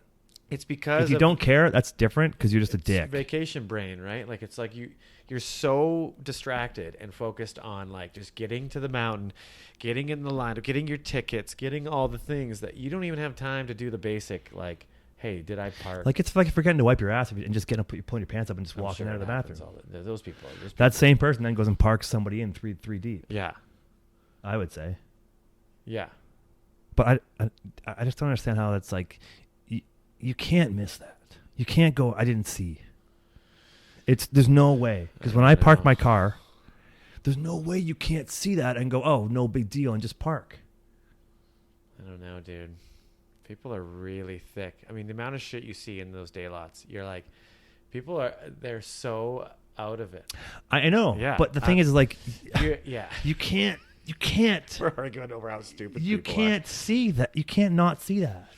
C: it's because
A: If you
C: of
A: don't care, that's different because you're just a
C: it's
A: dick.
C: vacation brain, right? Like it's like you're so distracted and focused on like just getting to the mountain, getting in the line, getting your tickets, getting all the things that you don't even have time to do the basic like, hey, did I park?
A: Like it's like forgetting to wipe your ass and just pulling your pants up and just
C: I'm
A: walking
C: sure
A: out of the
C: it happens
A: bathroom.
C: those people.
A: That same person then goes and parks somebody in three deep.
C: Yeah.
A: I would say.
C: Yeah.
A: But I just don't understand how that's like, you can't miss that. You can't go, I didn't see. There's no way. Because when I park my car, there's no way you can't see that and go, oh, no big deal, and just park.
C: I don't know, dude. People are really thick. I mean, the amount of shit you see in those day lots, you're like, they're so out of it.
A: I know.
C: Yeah.
A: But the thing is, like,
C: yeah.
A: you can't.
C: We're arguing over how stupid
A: You
C: people
A: can't see that. You can't not see that.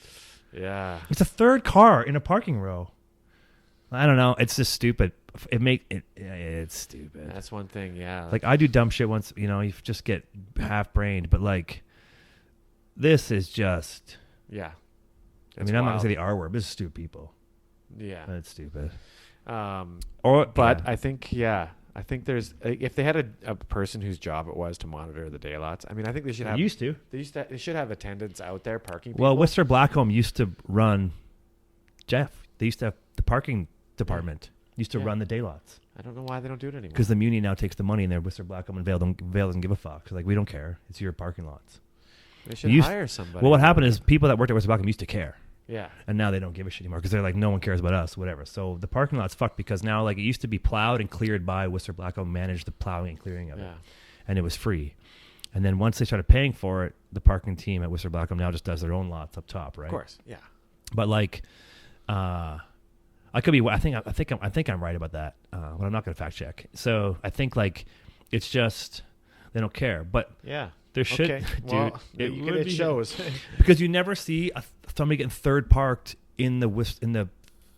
C: Yeah.
A: It's a third car in a parking row. I don't know. It's just stupid. It's stupid.
C: That's one thing, yeah.
A: Like, I do dumb shit once, you just get half-brained. But, like, this is just...
C: Yeah.
A: I'm not going to say the R word. This is stupid people.
C: Yeah.
A: That's stupid.
C: But I think there's... If they had a person whose job it was to monitor the day lots, I mean, I think they should have...
A: Used to.
C: They should have attendants out there parking people.
A: Well, Whistler Blackcomb used to run... Jeff, they used to have the parking department. Used to run the day lots.
C: I don't know why they don't do it anymore.
A: Because the Muni now takes the money and they're Whistler Blackcomb and Vail doesn't give a fuck. So, like, we don't care. It's your parking lots.
C: They should hire somebody.
A: Well, what happened is people that worked at Whistler Blackcomb used to care.
C: Yeah.
A: And now they don't give a shit anymore because they're like, no one cares about us, whatever. So the parking lot's fucked because now, like, it used to be plowed and cleared by Whistler Blackcomb, managed the plowing and clearing of it. And it was free. And then once they started paying for it, the parking team at Whistler Blackcomb now just does their own lots up top, right?
C: Of course, yeah.
A: But, like, I could be. I think I'm right about that, but I'm not going to fact check. So I think, like, it's just they don't care. But
C: yeah,
A: there should,
C: okay.
A: dude.
C: Well, it shows
A: because you never see somebody getting third parked in the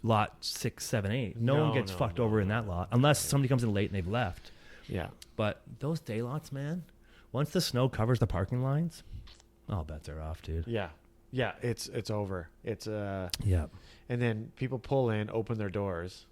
A: lot 6, 7, 8. No one gets fucked over in that lot unless somebody comes in late and they've left.
C: Yeah,
A: but those day lots, man. Once the snow covers the parking lines, all bets are off, dude.
C: Yeah. Yeah, it's over. It's
A: yeah.
C: And then people pull in, open their doors.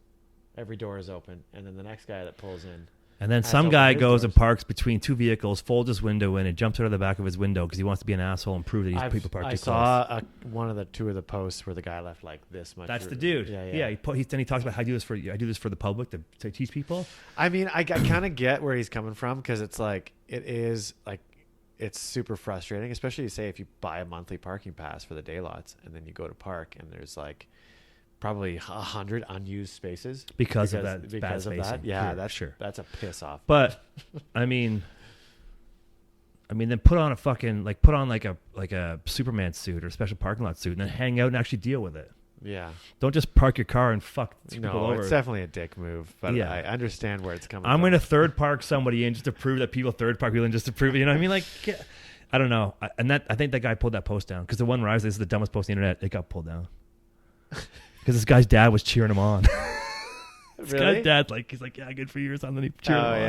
C: Every door is open, and then the next guy that pulls in.
A: And then some guy goes and parks between two vehicles, folds his window in, and jumps out of the back of his window because he wants to be an asshole and prove that he's people parked too close.
C: I saw two of the posts where the guy left like this much.
A: That's the dude. Yeah. Then he talks about how I do this for the public to teach people.
C: I mean, I kind of get where he's coming from because it's like it's super frustrating, especially say if you buy a monthly parking pass for the day lots and then you go to park and there's like probably 100 unused spaces
A: because of that.
C: Yeah, that's a piss off.
A: But I mean, then put on like a Superman suit or a special parking lot suit and then hang out and actually deal with it.
C: Yeah.
A: Don't just park your car and fuck people over.
C: No, it's definitely a dick move, but yeah. I understand where it's coming from.
A: I'm going to third park somebody in just to prove that people third park people in just to prove it. You know what I mean? Like, I don't know. I think that guy pulled that post down because the one where I was, this is the dumbest post on the internet. It got pulled down because this guy's dad was cheering him on. This guy's dad, he's like, yeah, good for you or something. He cheered him on.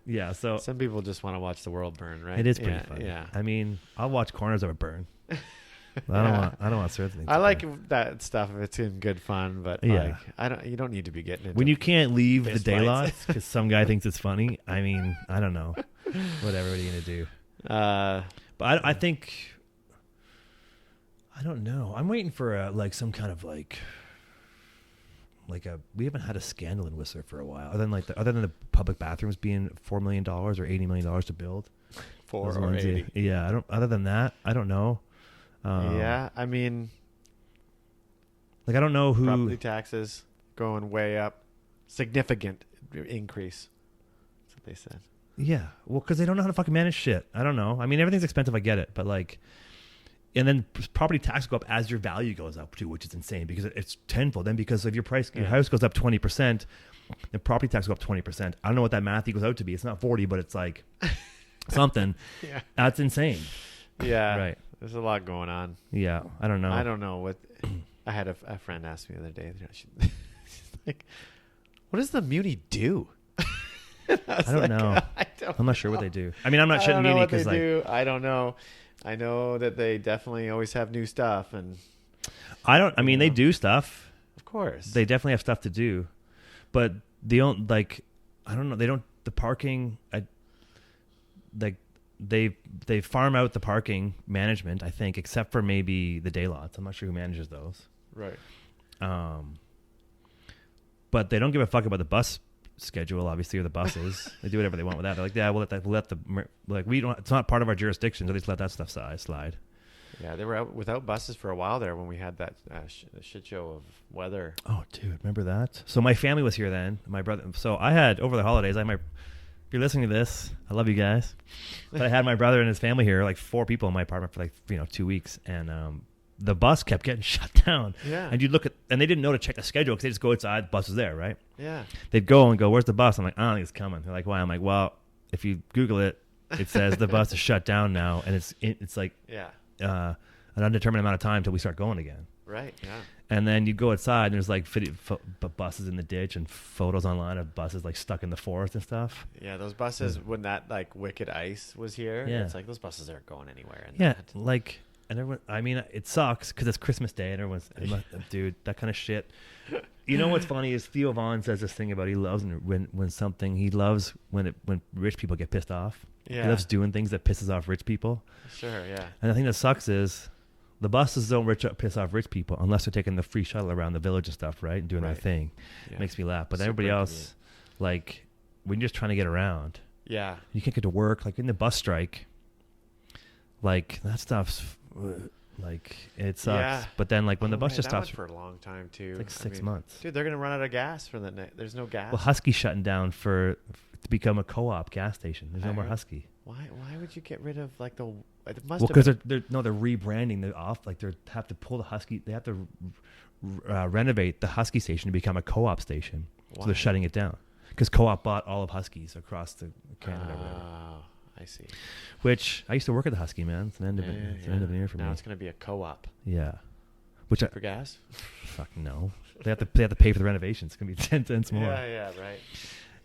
C: Yeah.
A: So
C: some people just want to watch the world burn, right?
A: It is pretty funny. Yeah. I mean, I'll watch corners of it burn. I don't want certain things.
C: I like that stuff if it's in good fun, but you don't need to be getting into
A: when you can't leave the day
C: fights.
A: lots because some guy thinks it's funny. I mean, I don't know. Whatever are you gonna do? But I think I don't know. I'm waiting for some kind of we haven't had a scandal in Whistler for a while. Other than the public bathrooms being $4 million or $80 million to build.
C: 4 or 80.
A: Yeah, I don't. Other than that, I don't know.
C: Yeah, I mean,
A: I don't know who
C: property taxes going way up, significant increase. That's what they said.
A: Yeah, well, because they don't know how to fucking manage shit. I don't know. I mean, everything's expensive. I get it, but and then property tax go up as your value goes up too, which is insane because it's tenfold. Then because of your price, your house goes up 20%, the property tax go up 20%. I don't know what that math equals out to be. It's not 40, but it's like something. Yeah, that's insane.
C: Yeah,
A: right.
C: There's a lot going on.
A: Yeah, I don't know.
C: I don't know what. I had a friend ask me the other day. She's like, "What does the Muni do?" I
A: don't know. I'm not sure what they do. I mean, I'm not shitting Muni because
C: I don't know. I know that they definitely always have new stuff, and
A: they do stuff.
C: Of course,
A: they definitely have stuff to do, but they don't I don't know. They don't the parking. They farm out the parking management, I think, except for maybe the day lots. I'm not sure who manages those.
C: Right.
A: But they don't give a fuck about the bus schedule, obviously, or the buses. They do whatever they want with that. They're like, yeah, we don't. It's not part of our jurisdiction, so they just let that stuff slide.
C: Yeah, they were out without buses for a while there when we had that shit show of weather.
A: Oh, dude, remember that? So my family was here then. My brother. So I had over the holidays. If you're listening to this, I love you guys. But I had my brother and his family here, like 4 people in my apartment for like 2 weeks, and the bus kept getting shut down.
C: Yeah.
A: And you'd look at, and they didn't know to check the schedule because they just go outside. The bus is there, right?
C: Yeah.
A: They'd go and go, "Where's the bus?" I'm like, "I don't think it's coming." They're like, "Why?" I'm like, "Well, if you Google it, it says the bus is shut down now, and it's like an undetermined amount of time until we start going again."
C: Right. Yeah.
A: And then you go outside, and there's like buses in the ditch and photos online of buses like stuck in the forest and stuff.
C: Yeah, those buses when that like wicked ice was here.
A: Yeah.
C: It's like those buses aren't going anywhere.
A: Like, and everyone. I mean, it sucks because it's Christmas Day, and everyone's dude, that kind of shit. You know what's funny is Theo Vaughn says this thing about he loves when rich people get pissed off.
C: Yeah.
A: He loves doing things that pisses off rich people.
C: Sure. Yeah.
A: And the thing that sucks is the buses don't piss off rich people unless they're taking the free shuttle around the village and stuff, right? And doing their thing. Yeah. Makes me laugh. But
C: Super
A: everybody else, like, when you're just trying to get around,
C: yeah,
A: you can't get to work. Like in the bus strike, like that stuff's like it sucks. Yeah. But then, like when the bus just stops
C: for a long time too,
A: it's like 6 months.
C: Dude, they're gonna run out of gas for the night. There's no gas.
A: Well, Husky's shutting down to become a co-op gas station. There's no more Husky.
C: Why would you get rid of like the? It
A: must because they're rebranding. They're off. Like they have to pull the Husky. They have to renovate the Husky station to become a co-op station. Why? So they're shutting it down because co-op bought all of Huskies across the Canada.
C: Oh, I see.
A: Which I used to work at the Husky, man. It's an end of an year for me.
C: Now it's going to be a co-op.
A: Yeah.
C: For gas?
A: Fuck no. They have to pay for the renovations. It's going to be 10 cents more.
C: Yeah, right.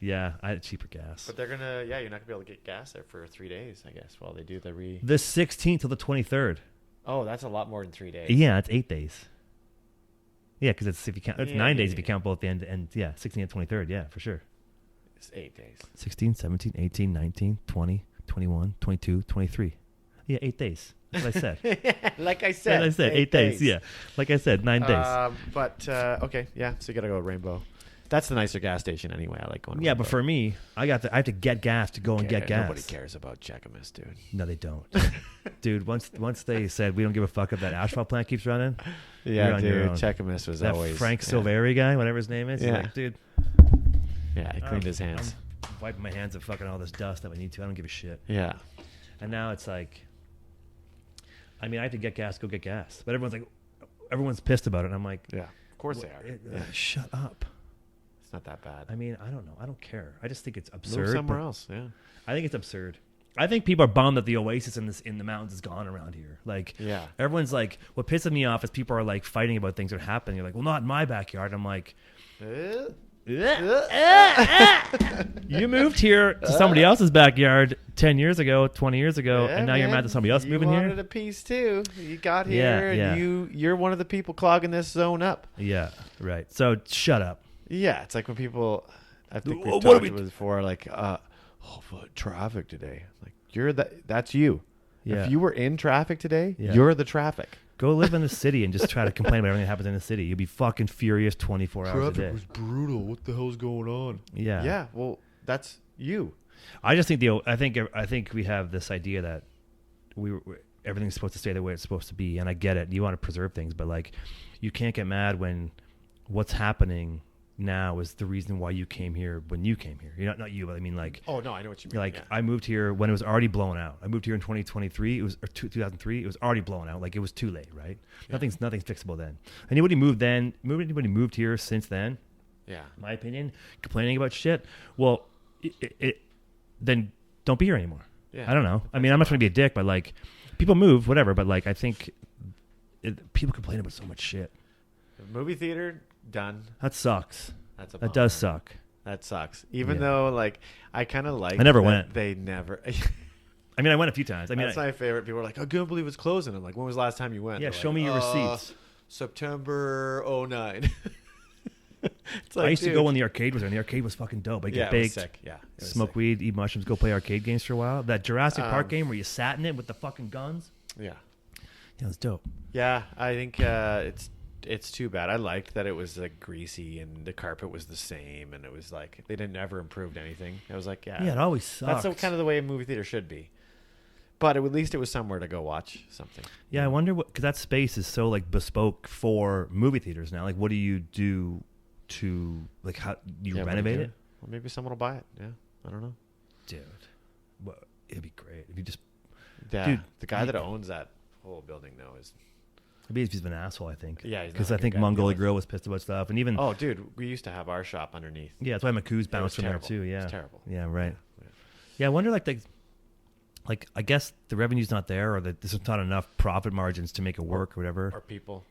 A: Yeah, I had cheaper gas.
C: But they're gonna, you're not gonna be able to get gas there for 3 days, I guess, while they do the
A: the 16th till the 23rd.
C: Oh, that's a lot more than 3 days.
A: Yeah, it's 8 days. Yeah, because it's 9 days if you count both the end and 16th and 23rd. Yeah, for sure.
C: It's 8 days.
A: 16, 17, 18, 19, 20, 21, 22, 23. Yeah, 8 days. That's what I said.
C: Like I said,
A: 8 days. Yeah, like I said, 9 days.
C: But okay, yeah. So you gotta go Rainbow. That's the nicer gas station anyway. I like going.
A: Yeah, but for me, I have to get gas to go and get gas.
C: Nobody cares about Checamus, dude.
A: No, they don't. Dude, once they said we don't give a fuck if that asphalt plant keeps running.
C: Yeah, dude. Checamus was
A: that
C: always
A: Frank Silveri guy, whatever his name is.
C: Yeah,
A: like, dude.
C: Yeah, he cleaned his hands.
A: I'm wiping my hands of fucking all this dust that we need to. I don't give a shit.
C: Yeah.
A: And now it's like, I mean, I have to get gas, go get gas. But everyone's pissed about it. And I'm like,
C: yeah, of course they are.
A: Shut up.
C: It's not that bad.
A: I mean, I don't know. I don't care. I just think it's absurd.
C: Move somewhere else. Yeah.
A: I think it's absurd. I think people are bummed that the oasis in the mountains is gone around here. Like,
C: yeah,
A: everyone's like, what pisses me off is people are like fighting about things that are happening. You're like, well, not in my backyard. I'm like, you moved here to somebody else's backyard 10 years ago, 20 years ago, and now you're mad that somebody else moving here.
C: You wanted a piece too. You got here, and you're one of the people clogging this zone up. Yeah,
A: right. So shut up.
C: Yeah, it's like when people, I think we've talked about it before, like, traffic today. Like, that's you. Yeah. If you were in traffic today, you're the traffic.
A: Go live in the city and just try to complain about everything that happens in the city. You'll be fucking furious 24 hours a day.
C: Traffic was brutal. What the hell's going on?
A: Yeah.
C: Yeah, well, that's you.
A: I just think I think we have this idea that everything's supposed to stay the way it's supposed to be, and I get it. You want to preserve things, but like, you can't get mad when what's happening now is the reason why you came here when you came here. You're not you, but I mean, like,
C: oh no, I know what you mean.
A: Like, I moved here when it was already blown out. I moved here in 2023. It was 2003. It was already blown out. Like, it was too late, right? Yeah. Nothing's fixable then. Anybody moved here since then?
C: Yeah.
A: In my opinion, complaining about shit. Well, then don't be here anymore. Yeah. I don't know. I mean, I'm not trying to be a dick, but like, people move, whatever. But like, I think people complain about so much shit.
C: Movie theater. Done.
A: That sucks.
C: That
A: does suck.
C: That sucks. Even though, like, I kind of like.
A: I never went.
C: They never.
A: I mean, I went a few times. I mean,
C: that's my favorite. People are like, "I can't believe it's closing." I'm like, "When was the last time you went?"
A: Yeah,
C: They're
A: show me your receipts.
C: September 09. It's like,
A: I used to go when the arcade was there, and the arcade was fucking dope. I get baked, smoke weed, eat mushrooms, go play arcade games for a while. That Jurassic Park game where you sat in it with the fucking guns.
C: Yeah,
A: it was dope.
C: Yeah, I think it's too bad. I liked that it was like greasy and the carpet was the same, and it was like they didn't ever improved anything. I was like, yeah,
A: it always sucks.
C: that's kind of the way a movie theater should be. But at least it was somewhere to go watch something.
A: Yeah, I wonder what, because that space is so like bespoke for movie theaters now. Like, what do you do to like how you renovate it?
C: Well, maybe someone will buy it. Yeah, I don't know,
A: dude. Well, it'd be great if you just.
C: Yeah,
A: dude,
C: the guy that owns that whole building though is.
A: Maybe he's an asshole. I think.
C: Yeah,
A: because I think Mongolian Grill was pissed about stuff, and even.
C: Oh, dude, we used to have our shop underneath.
A: Yeah, that's why McCoos bounced from there too. Yeah,
C: it's terrible.
A: Yeah, right. Yeah, I wonder like I guess the revenue's not there, or that there's not enough profit margins to make it work, or whatever.
C: Or people.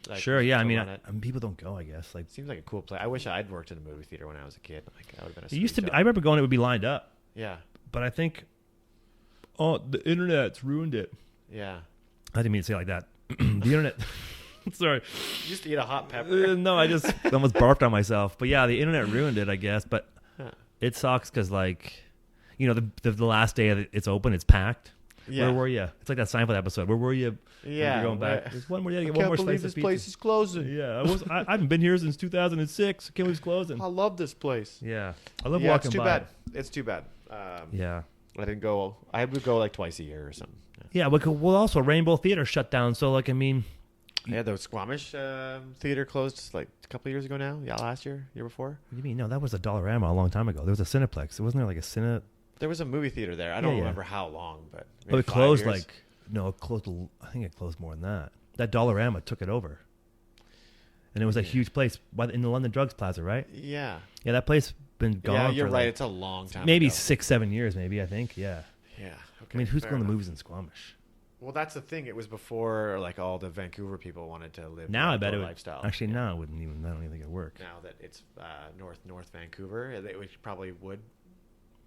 A: Like, sure, yeah. I mean, people don't go. I guess like
C: seems like a cool place. I wish I'd worked in a movie theater when I was a kid. Like that would have been.
A: It used to be. I remember going. It would be lined up.
C: Yeah.
A: But I think, the internet's ruined it.
C: Yeah.
A: I didn't mean to say it like that. The internet. Sorry.
C: You used to eat a hot pepper.
A: No, I just almost barfed on myself. But yeah, the internet ruined it, I guess. But it sucks because, like, the last day it's open, it's packed. Yeah. Where were you? It's like that Seinfeld episode. Where were you?
C: Yeah.
A: You're going back. There's one more.
C: I can't believe this place is closing.
A: Yeah. I haven't been here since 2006. I can't believe it's closing.
C: I love this place.
A: Yeah. I love walking by.
C: It's too bad.
A: Yeah.
C: I didn't go. I would go like twice a year or something.
A: Yeah. Well, also Rainbow Theater shut down. So, like, I mean.
C: Yeah, the Squamish Theater closed like a couple of years ago now. Yeah, last year before.
A: What do you mean? No, that was a Dollarama a long time ago. There was a Cineplex. Wasn't there like a Cine?
C: There was a movie theater there. I don't remember how long, but
A: it closed I think it closed more than that. That Dollarama took it over, and it was a huge place in the London Drugs Plaza, right?
C: Yeah.
A: Yeah, that place been gone.
C: Yeah, you're
A: for
C: right.
A: Like,
C: it's a long time.
A: Maybe
C: ago.
A: 6-7 years, maybe I think. Yeah.
C: Yeah. Okay.
A: I mean, who's going to movies in Squamish?
C: Well, that's the thing. It was before like all the Vancouver people wanted to live.
A: Now I bet it would.
C: Lifestyle.
A: Actually, now it wouldn't even. I don't even think it'd work.
C: Now that it's North Vancouver, they probably would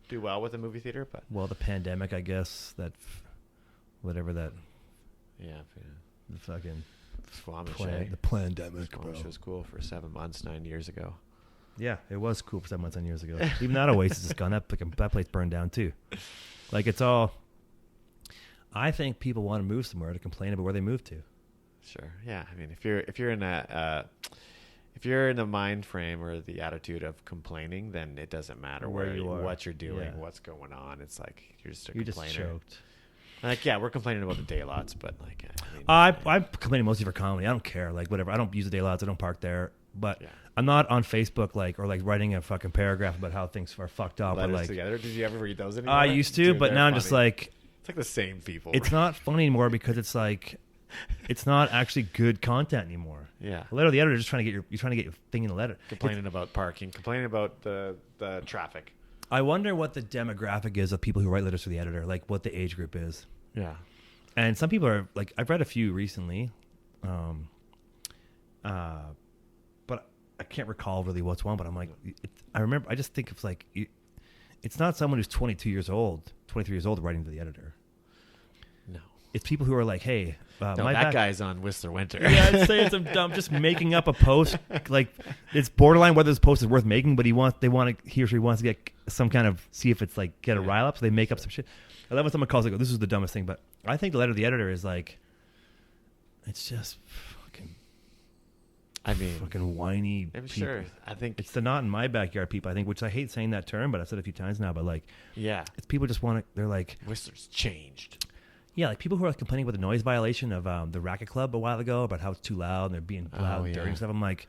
C: do well with a movie theater, but
A: the pandemic, I guess whatever that.
C: Yeah.
A: The fucking
C: Squamish.
A: The pandemic.
C: Squamish was cool for 7 months, 9 years ago.
A: Yeah, it was cool for 7 months, 9 years ago. Even that Oasis is gone. That place burned down too. Like it's all. I think people want to move somewhere to complain about where they moved to.
C: Sure. Yeah. I mean, if you're in if you're in the mind frame or the attitude of complaining, then it doesn't matter where you are, what you're doing, what's going on. It's like you're just a complainer.
A: Just choked.
C: Like, yeah, we're complaining about the day lots, but like,
A: I'm complaining mostly for comedy. I don't care. Like, whatever. I don't use the day lots. I don't park there. But I'm not on Facebook or writing a fucking paragraph about how things are fucked up.
C: Letters
A: or like
C: together. Did you ever read those anymore?
A: I used to, but now I'm just like.
C: It's like the same people.
A: It's not funny anymore because it's like, it's not actually good content anymore.
C: Yeah.
A: The letter of the editor is just trying to get your thing in the letter.
C: Complaining about parking, complaining about the traffic.
A: I wonder what the demographic is of people who write letters to the editor, like what the age group is.
C: Yeah.
A: And some people are like, I've read a few recently, but I can't recall really what's one. But I'm like, I just think it's like, it's not someone who's 23 years old writing to the editor. No. It's people who are like, hey,
C: that guy's on Whistler Winter.
A: Yeah, I'd say it's just making up a post. Like, it's borderline whether this post is worth making, but he or she wants to get some kind of, see if it's like, get a rile up, so they make up some shit. I love when someone calls, like, this is the dumbest thing, but I think the letter to the editor is like, it's just fucking whiny
C: I'm
A: people.
C: sure. I think
A: it's the not in my backyard people, I think, which I hate saying that term, but I've said it a few times now, but like,
C: yeah,
A: it's people just want to, they're like,
C: Whistler's changed.
A: Yeah, like people who are complaining about the noise violation of the Racket Club a while ago, about how it's too loud and they're being loud and dirty and stuff. I'm like,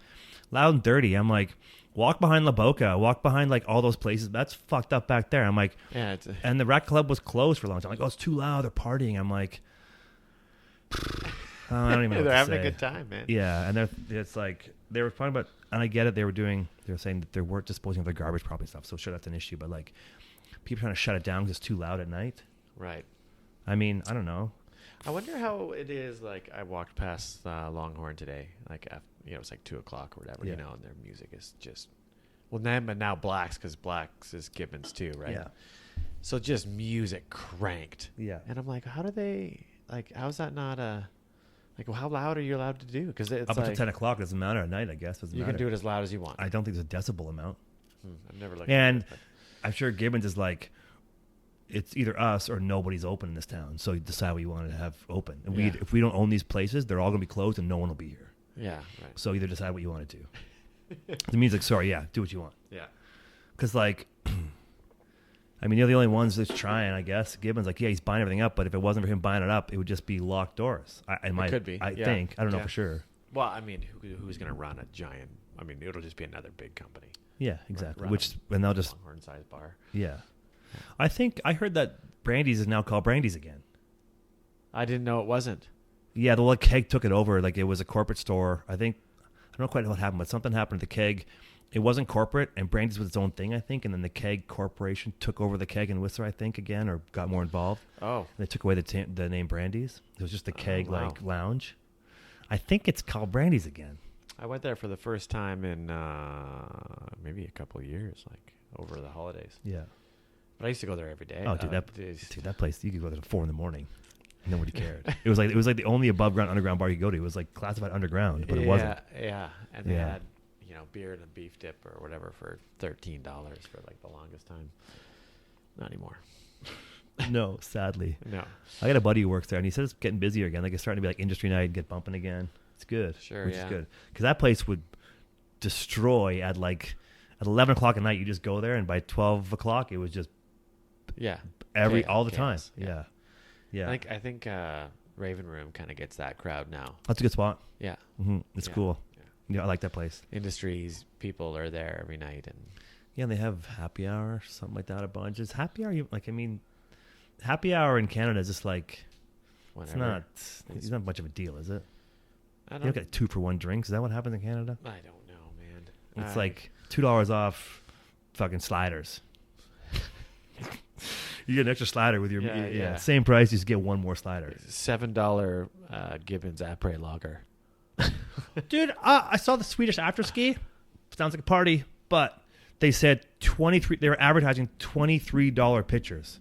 A: loud and dirty. I'm like, walk behind La Boca, walk behind like all those places. That's fucked up back there. I'm like,
C: yeah.
A: And the Racket Club was closed for a long time. I'm like, oh, it's too loud. They're partying. I'm like, I don't even know.
C: They're having a good time, man.
A: Yeah, and it's like they were talking about, and I get it. They were saying that they weren't disposing of their garbage properly and stuff. So sure, that's an issue. But like, people trying to shut it down because it's too loud at night.
C: Right.
A: I mean, I don't know.
C: I wonder how it is. Like, I walked past Longhorn today. Like, it's like 2:00 or whatever.
A: Yeah.
C: And their music is just but now Black's, because Black's is Gibbons too, right?
A: Yeah.
C: So just music cranked.
A: Yeah.
C: And I'm like, how do they how's that not how loud are you allowed to do? Because it's
A: up until 10 o'clock doesn't matter at night. I guess
C: you can do it as loud as you want.
A: I don't think there's a decibel amount.
C: I've never looked.
A: And
C: at it,
A: I'm sure Gibbons is like, it's either us or nobody's open in this town. So you decide what you want to have open. And if we don't own these places, they're all going to be closed and no one will be here.
C: Yeah, right.
A: So either decide what you want to do. The means like, sorry, yeah, do what you want.
C: Yeah.
A: Because, like, I mean, you're the only ones that's trying, I guess. Gibbons, like, yeah, he's buying everything up, but if it wasn't for him buying it up, it would just be locked doors.
C: It could be.
A: I think. I don't know for sure.
C: Well, I mean, who's going to run a giant? I mean, it'll just be another big company.
A: Yeah, exactly.
C: Run
A: And they'll just
C: Longhorn-sized bar.
A: Yeah. I heard that Brandy's is now called Brandy's again.
C: I didn't know it wasn't.
A: Yeah, the Keg took it over. Like, it was a corporate store. I don't know quite what happened, but something happened to the Keg. It wasn't corporate, and Brandy's was its own thing, I think. And then the Keg Corporation took over the Keg in Whistler, I think, again, or got more involved.
C: Oh.
A: And they took away the name Brandy's. It was just the Keg
C: wow.
A: lounge. I think it's called Brandy's again.
C: I went there for the first time in maybe a couple of years, like over the holidays.
A: Yeah.
C: But I used to go there every day.
A: Oh, dude, that place, you could go there at 4 a.m. Nobody cared. It was like the only above ground underground bar you go to. It was like classified underground, but it wasn't.
C: Yeah, and they had beer and a beef dip or whatever for $13 for like the longest time. Not anymore.
A: No, sadly.
C: No.
A: I got a buddy who works there, and he says it's getting busier again. Like, it's starting to be like industry night, get bumping again. It's good.
C: Sure,
A: which is good. Because that place would destroy at 11 o'clock at night. You just go there, and by 12 o'clock, it was just all the time. Yeah.
C: I think Raven Room kind of gets that crowd now.
A: That's a good spot.
C: Yeah.
A: Mm-hmm. It's cool. Yeah, I like that place.
C: Industries people are there every night, and
A: and they have happy hour, something like that. A bunch. Is happy hour? Happy hour in Canada is just like
C: whenever.
A: It's not much of a deal, is it?
C: I
A: You don't get 2 for 1 drinks. Is that what happens in Canada?
C: I don't know, man.
A: It's like $2 off fucking sliders. You get an extra slider with your same price. You just get 1 more slider.
C: $7 Gibbons Après Lager.
A: Dude, I saw the Swedish after ski. Sounds like a party, but they said 23. They were advertising $23 pitchers.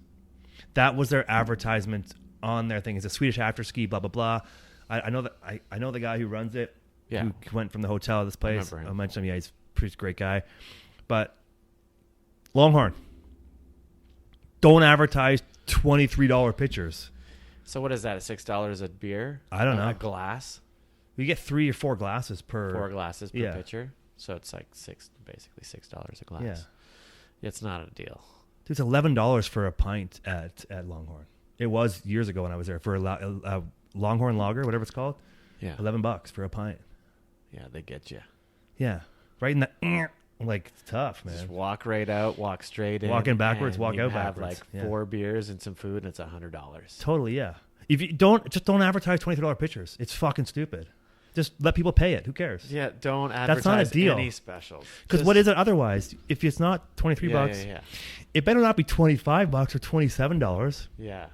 A: That was their advertisement on their thing. It's a Swedish after ski. Blah blah blah. I know that. I know the guy who runs it.
C: Yeah.
A: Who went from the hotel to this place. I mentioned him. Yeah, he's a pretty great guy. But Longhorn, don't advertise $23 pitchers.
C: So what is that? $6 a beer?
A: I don't know.
C: A glass.
A: You get 3 or 4 glasses per.
C: 4 glasses per pitcher. So it's like basically $6 a glass. Yeah. It's not a deal.
A: Dude, it's $11 for a pint at Longhorn. It was years ago when I was there for a Longhorn Lager, whatever it's called.
C: Yeah.
A: $11 for a pint.
C: Yeah, they get you.
A: Yeah. Right in that, like, it's tough, man.
C: Just walk right out, walk straight in.
A: Walking backwards, walk out
C: have
A: backwards.
C: Like 4 beers and some food, and it's $100.
A: Totally, yeah. If you don't advertise $23 pitchers. It's fucking stupid. Just let people pay it. Who cares?
C: Yeah, don't advertise
A: That's not a deal.
C: Any specials.
A: Because what is it otherwise? If it's not $23, it better not be $25 or $27.
C: Yeah.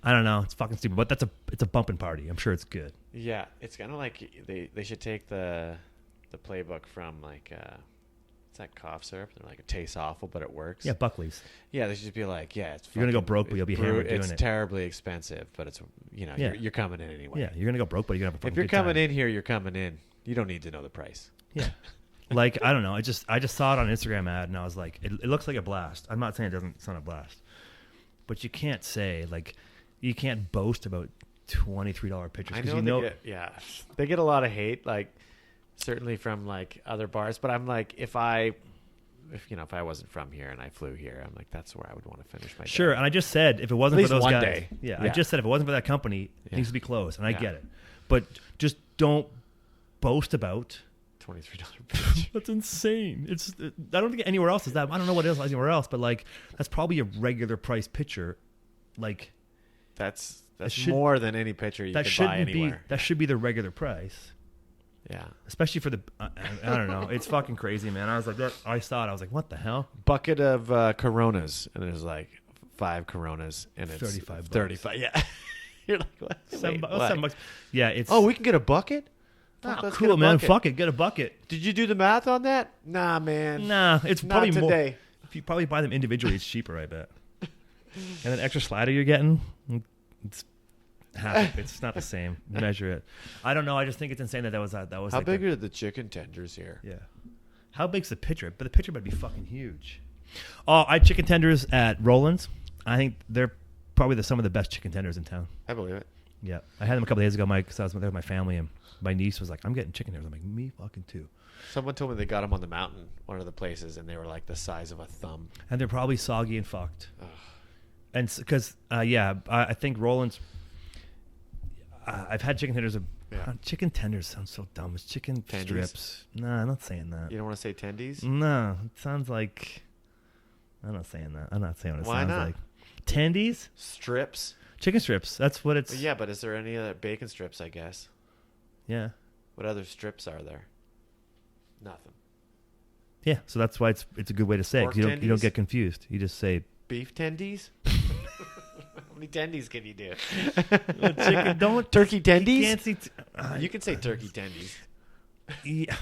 A: I don't know. It's fucking stupid. But it's a bumping party. I'm sure it's good.
C: Yeah, it's kind of like they should take the playbook from like it's that cough syrup. They're like, it tastes awful, but it works.
A: Yeah, Buckley's.
C: Yeah, they should just be like, it's
A: you're gonna go broke, but you'll be hammered doing it.
C: It's terribly expensive, but it's you're coming in anyway.
A: Yeah, you're gonna go broke, but you're gonna have a
C: if you're coming in here, you're coming in. You don't need to know the price.
A: Yeah. Like, I don't know. I just saw it on an Instagram ad, and I was like, it looks like a blast. I'm not saying it's not a blast, but you can't say, like, you can't boast about $23 pitchers.
C: I know, they get a lot of hate, like certainly from like other bars. But I'm like, if I wasn't from here and I flew here, I'm like, that's where I would want to finish my day.
A: Sure, and I just said if it wasn't for those
C: one
A: guys,
C: day.
A: I just said if it wasn't for that company, it needs to be closed, and I get it. But just don't boast about
C: $23 pitcher.
A: That's insane. I don't think anywhere else is that. I don't know what else is anywhere else, but like that's probably a regular price pitcher. Like
C: that's more than any pitcher you could buy anywhere.
A: That should be the regular price.
C: Yeah,
A: especially for the I don't know. It's fucking crazy, man. I was like, I saw it. I was like, what the hell?
C: Bucket of Coronas, and there's like 5 Coronas, and it's
A: $35.
C: $35. Yeah, you're like, what?
A: $7. Yeah, it's.
C: Oh, we can get a bucket.
A: Oh, cool, man. Fuck it. Get a bucket.
C: Did you do the math on that? Nah, man.
A: Nah, it's
C: not
A: probably
C: today.
A: More. If you probably buy them individually, it's cheaper, I bet. And an extra slider you're getting, it's half. It's not the same. Measure it. I don't know. I just think it's insane that was.
C: How
A: like
C: big are the chicken tenders here?
A: Yeah. How big's the pitcher? But the pitcher better be fucking huge. Oh, I had chicken tenders at Roland's. I think they're probably some of the best chicken tenders in town.
C: I believe it.
A: Yeah, I had them a couple days ago, Mike, because I was there with my family, and my niece was like, "I'm getting chicken tenders." I'm like, "Me fucking too."
C: Someone told me they got them on the mountain, one of the places, and they were like the size of a thumb.
A: And they're probably soggy and fucked.
C: Ugh.
A: And because, I think Roland's. I've had chicken tenders. Chicken tenders sounds so dumb. It's chicken
C: Tendies?
A: Strips. Nah, I'm not saying that.
C: You don't want to say tendies?
A: No, it sounds like. I'm not saying that. I'm not saying what it
C: Why
A: sounds
C: not?
A: like. Tendies?
C: Strips?
A: Chicken strips. That's what it's.
C: Yeah, but is there any other bacon strips, I guess?
A: Yeah.
C: What other strips are there? Nothing.
A: Yeah, so that's why it's a good way to say it. 'Cause you don't
C: Tendies?
A: get confused. You just say
C: Beef tendies? How many tendies can you do?
A: chicken. Don't
C: Turkey tendies?
A: You can't see.
C: You can say turkey tendies.
A: Yeah.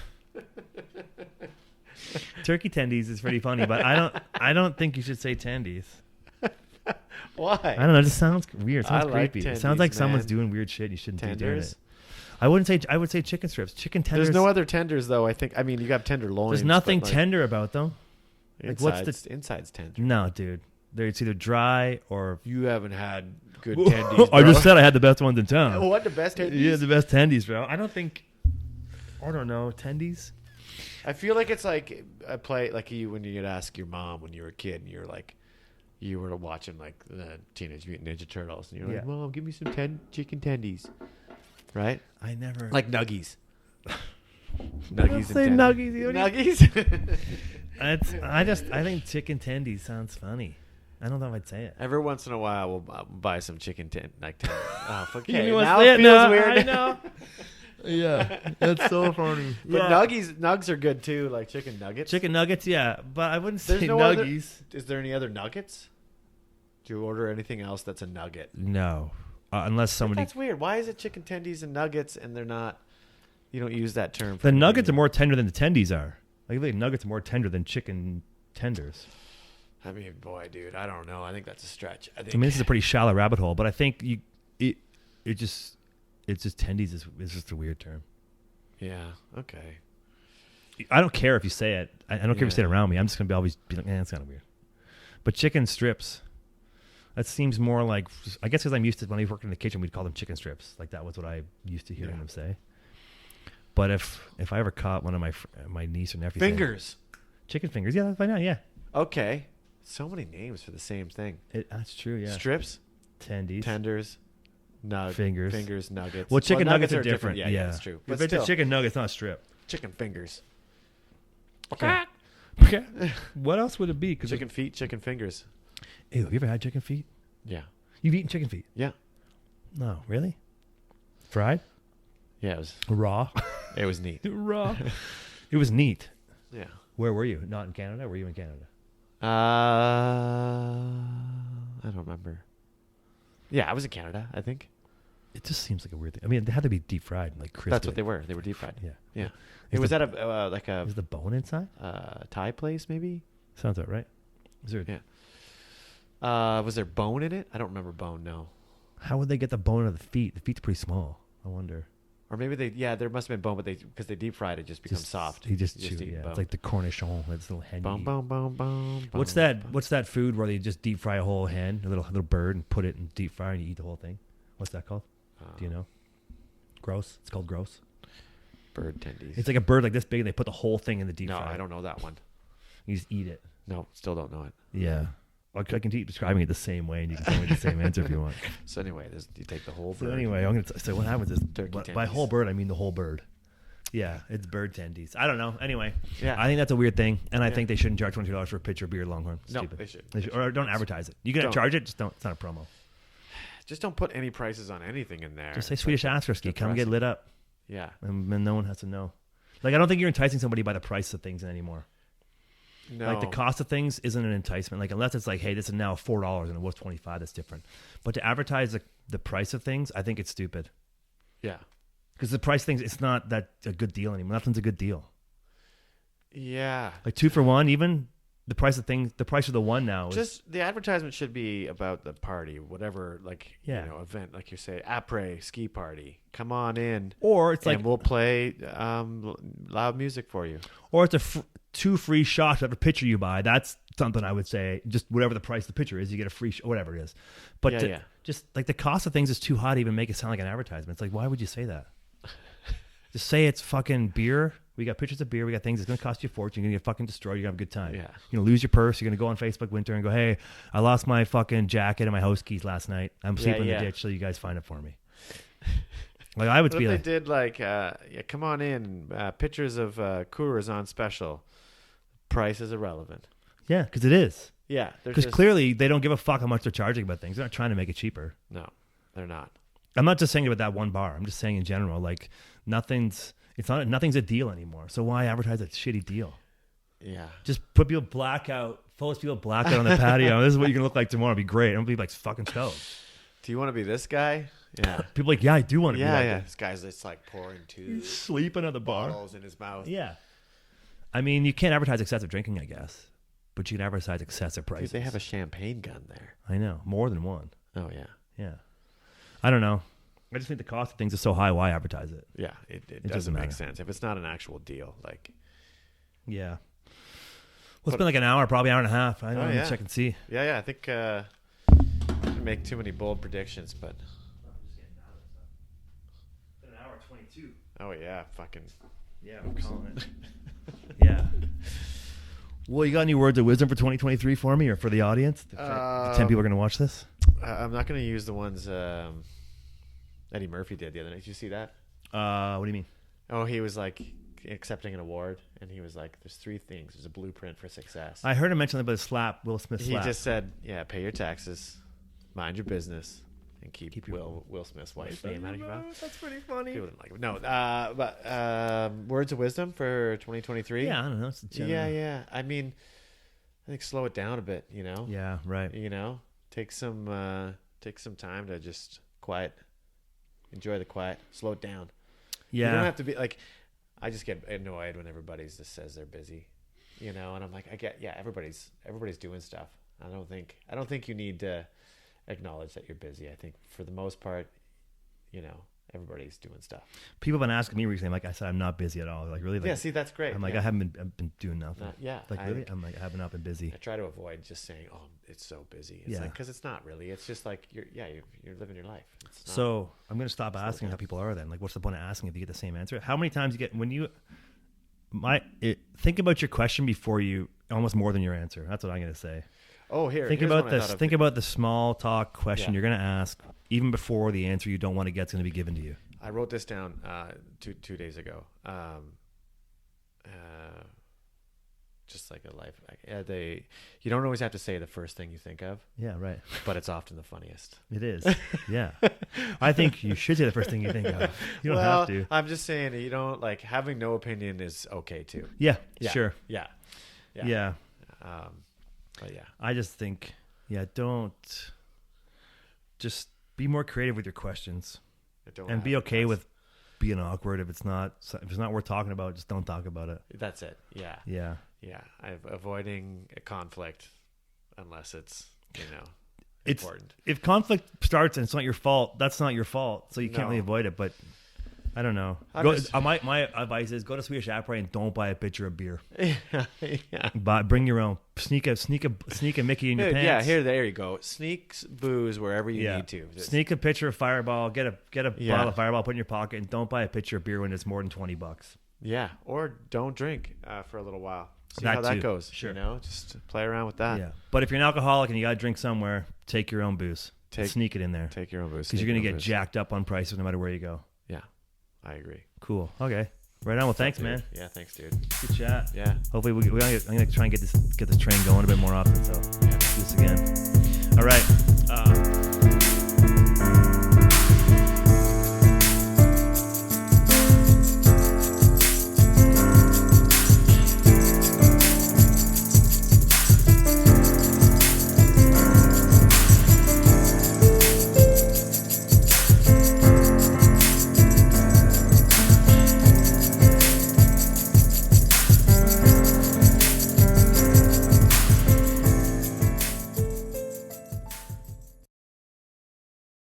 A: Turkey tendies is pretty funny, but I don't think you should say tendies.
C: Why?
A: I don't know. It just sounds weird. It sounds
C: I like
A: creepy. It
C: tendies,
A: sounds like someone's
C: man.
A: doing weird shit. You shouldn't be doing
C: Tenders?
A: it. I wouldn't say. I would say chicken strips. Chicken tenders.
C: There's no other tenders, though. I think. I mean, you got tenderloins.
A: There's nothing
C: but, like,
A: tender about them. Like, what's the
C: inside's tender?
A: No, dude. It's either dry or.
C: You haven't had good tendies.
A: I
C: bro.
A: just said I had the best ones in town.
C: What, the best tendies?
A: Yeah, the best tendies, bro. I don't think. I don't know tendies.
C: I feel like it's like a play like when you'd ask your mom when you were a kid and you're like, you were watching like the Teenage Mutant Ninja Turtles and you're like,
A: Yeah.
C: Mom, give me some chicken tendies, right?
A: I never
C: Like nuggies.
A: Don't say nuggies. You don't
C: Nuggies.
A: I think chicken tendies sounds funny. I don't know if I'd say it.
C: Every once in a while, we'll buy some chicken oh, fuck,
A: You
C: okay.
A: wanna
C: Now
A: say
C: it
A: it?
C: feels
A: No,
C: weird.
A: I know. Yeah, that's so funny.
C: But nugs are good too, like chicken nuggets.
A: Chicken nuggets, yeah, but I wouldn't
C: There's
A: say
C: no other-
A: nuggies.
C: Is there any other nuggets? Do you order anything else that's a nugget?
A: No, unless somebody.
C: That's weird. Why is it chicken tendies and nuggets and they're not? You don't use that term. For
A: The nuggets are
C: anything.
A: more tender than the tendies are. Like, I think nuggets are more tender than chicken tenders.
C: I mean, boy, dude, I don't know. I think that's a stretch.
A: I mean, this is a pretty shallow rabbit hole, but I think it's just tendies is just a weird term.
C: Yeah. Okay.
A: I don't care if you say it. I don't care if you say it
C: Yeah.
A: around me. I'm just gonna always be like, that's kind of weird. But chicken strips, that seems more like. I guess because I'm used to when we worked in the kitchen, we'd call them chicken strips. Like that was what I used to hearing them say. But if I ever caught one of my niece or nephew saying,
C: Fingers.
A: chicken fingers, yeah, that's fine. Yeah,
C: Okay. So many names for the same thing.
A: that's true. Yeah,
C: Strips,
A: tendies,
C: tenders,
A: fingers,
C: nuggets.
A: Well, chicken nuggets are different.
C: Yeah, that's true. But
A: If it's
C: still,
A: a chicken nugget, it's not a strip.
C: chicken fingers.
A: Okay. What else would it be? Cause
C: Chicken feet, chicken fingers.
A: Ew, have you ever had chicken feet?
C: Yeah.
A: You've eaten chicken feet?
C: Yeah.
A: No, really? Fried?
C: Yeah, it was
A: Raw?
C: it was neat.
A: Raw. It was neat.
C: Yeah.
A: Where were you? Not in Canada? Were you in Canada?
C: I don't remember. Yeah, I was in Canada, I think.
A: It just seems like a weird thing. I mean, they had to be deep fried, like crispy.
C: That's what they were. They were deep fried.
A: Yeah.
C: Yeah.
A: Is
C: It was
A: the-
C: at a like a
A: Is the bone inside?
C: Thai place, maybe.
A: Sounds about right. Is there?
C: Yeah. Was there bone in it? I don't remember bone. No.
A: How would they get the bone of the feet? The feet's pretty small. I wonder.
C: Or maybe there must have been bone, but because they deep fried it, just becomes soft.
A: You just
C: You
A: chew.
C: eat
A: Yeah,
C: bone.
A: it's like the cornichon. It's a little hen.
C: Boom, boom, boom, boom.
A: What's
C: boom,
A: that?
C: boom.
A: What's that food where they just deep fry a whole hen, a little bird, and put it in deep fryer and you eat the whole thing? What's that called? Do you know? Gross. It's called gross.
C: Bird tendies.
A: It's like a bird like this big, and they put the whole thing in the deep
C: No,
A: fryer.
C: I don't know that one.
A: You just eat it.
C: No, still don't know it.
A: Yeah. I can keep describing it the same way, and you can tell me the same answer if you want.
C: So anyway, you take the whole
A: So
C: bird.
A: anyway, I'm gonna. So what happens is,
C: Turkey
A: by
C: tendies.
A: whole bird, I mean the whole bird. Yeah, it's bird tendies. I don't know. Anyway,
C: Yeah.
A: I think that's a weird thing, and I
C: Yeah.
A: think they shouldn't charge $22 for a pitcher of beer Longhorn.
C: No,
A: Stupid.
C: they should.
A: They should. Or don't advertise it. You can
C: Don't.
A: charge it, just don't. It's not a promo.
C: Just don't put any prices on anything in there.
A: Just say
C: It's
A: Swedish
C: like
A: Asterisk. Come get
C: depressing.
A: lit up,
C: Yeah.
A: and no one has to know. Like I don't think you're enticing somebody by the price of things anymore.
C: No.
A: Like the cost of things isn't an enticement. Like unless it's like, hey, this is now $4 and it was $25. That's different. But to advertise the price of things, I think it's stupid.
C: Yeah.
A: Because the price things, it's not that a good deal anymore. Nothing's a good deal.
C: Yeah.
A: Like 2 for $1, even the price of things, the price of the one now is
C: Just the advertisement should be about the party, whatever, like
A: Yeah.
C: event, like you say, après ski party. Come on in,
A: or it's
C: and
A: like,
C: we'll play loud music for you.
A: or it's 2 free shots of a picture you buy. That's something I would say, just whatever the price of the pitcher is, you get a free, whatever it is. But just like the cost of things is too high to even make it sound like an advertisement. It's like, why would you say that? Just say it's fucking beer. We got pictures of beer. We got things. It's going to cost you a fortune. You're going to get fucking destroyed. You're going to have a good time.
C: Yeah.
A: You're going to lose your purse. You're going to go on Facebook Winter and go, hey, I lost my fucking jacket and my house keys last night. I'm sleeping in the ditch, so you guys find it for me. Like I would be like.
C: They did like, come on in. Pictures of Coors on special. Price is irrelevant.
A: Yeah, because it is.
C: Yeah.
A: Because clearly they don't give a fuck how much they're charging about things. They're not trying to make it cheaper.
C: No, they're not.
A: I'm not just saying about that one bar. I'm just saying in general, like nothing's a deal anymore. So why advertise a shitty deal?
C: Yeah.
A: Just put people blackout, full people blackout on the patio. This is what you're gonna look like tomorrow. It'll be great. I'm gonna be like fucking stoked.
C: Do you want to be this guy? Yeah.
A: People are like, yeah, I do want to be like
C: that. This guy's just like pouring
A: He's sleeping at the bar.
C: bottles in his mouth.
A: Yeah. I mean, you can't advertise excessive drinking, I guess, but you can advertise excessive prices.
C: Dude, they have a champagne gun there.
A: I know, more than one.
C: Oh yeah.
A: Yeah. I don't know. I just think the cost of things is so high. Why advertise it?
C: Yeah, it doesn't make sense if it's not an actual deal. Like,
A: yeah. Well, it's been like an hour, probably hour and a half. I don't know. Check and see.
C: Yeah. I think I didn't make too many bold predictions, but
A: an hour 22.
C: Oh yeah, fucking
A: yeah. I'm calling it. Yeah. Well, you got any words of wisdom for 2023 for me or for the audience? The 10 people are going to watch this.
C: I'm not going to use the ones Eddie Murphy did the other night. Did you see that?
A: What do you mean?
C: Oh, he was like accepting an award, and he was like, "There's 3 things. There's a blueprint for success."
A: I heard him mention about Will Smith slap.
C: He just said, "Yeah, pay your taxes, mind your business, and keep Will Smith's wife's name out of your mouth."
A: That's pretty funny.
C: People didn't like it. No, but words of wisdom for 2023.
A: Yeah, I don't know.
C: Yeah. I mean, I think slow it down a bit. You know.
A: Yeah. Right.
C: You know, take some time to just quiet. Enjoy the quiet. Slow it down.
A: Yeah.
C: You don't have to be like. I just get annoyed when everybody just says they're busy, you know. And I'm like, everybody's doing stuff. I don't think you need to acknowledge that you're busy. I think for the most part, you know, everybody's doing stuff.
A: People have been asking me recently. Like I said, I'm not busy at all. Like really? Like,
C: yeah. See, that's great.
A: I'm like, I haven't been doing nothing. Like really? I'm like, I have not been busy.
C: I try to avoid just saying, "Oh, it's so busy." It's like because it's not really. It's just like you're living your life.
A: So I'm gonna stop asking how people are then. Like, what's the point of asking if you get the same answer? How many times you get when you think about your question before you almost more than your answer. That's what I'm gonna say.
C: Oh,
A: think about this. Think about the small talk question you're gonna ask even before the answer you don't want to get is gonna be given to you.
C: I wrote this down 2 days ago. Just like a life. You don't always have to say the first thing you think of.
A: Yeah, right.
C: But it's often the funniest.
A: It is. Yeah. I think you should say the first thing you think of. You don't have to.
C: I'm just saying, you don't like having no opinion is okay too.
A: Yeah. Sure.
C: Yeah.
A: But yeah. I just think, don't just be more creative with your questions and be okay with being awkward. If it's not worth talking about, just don't talk about it.
C: That's it. Yeah.
A: Yeah.
C: Yeah. Avoiding a conflict unless it's, important.
A: If conflict starts and it's not your fault, that's not your fault. So you can't really avoid it. But I don't know. My advice is go to Swedish Apple and don't buy a pitcher of beer. Yeah. Bring your own. Sneak a Mickey in your pants.
C: Yeah, there you go. Sneak booze wherever you need to.
A: Sneak a pitcher of Fireball. Get a bottle of Fireball, put in your pocket, and don't buy a pitcher of beer when it's more than $20.
C: Yeah, or don't drink for a little while. See how that goes.
A: Sure.
C: Just play around with that.
A: Yeah. But if you're an alcoholic and you got to drink somewhere, take your own booze. Sneak it in there.
C: Take your own booze.
A: Because you're going to get jacked up on prices no matter where you go.
C: Yeah, I agree.
A: Cool. Okay. Right on. Well, thanks, man.
C: Yeah, thanks, dude.
A: Good chat.
C: Yeah.
A: Hopefully, I'm going to try and get this train going a bit more often. So, do this again. All right.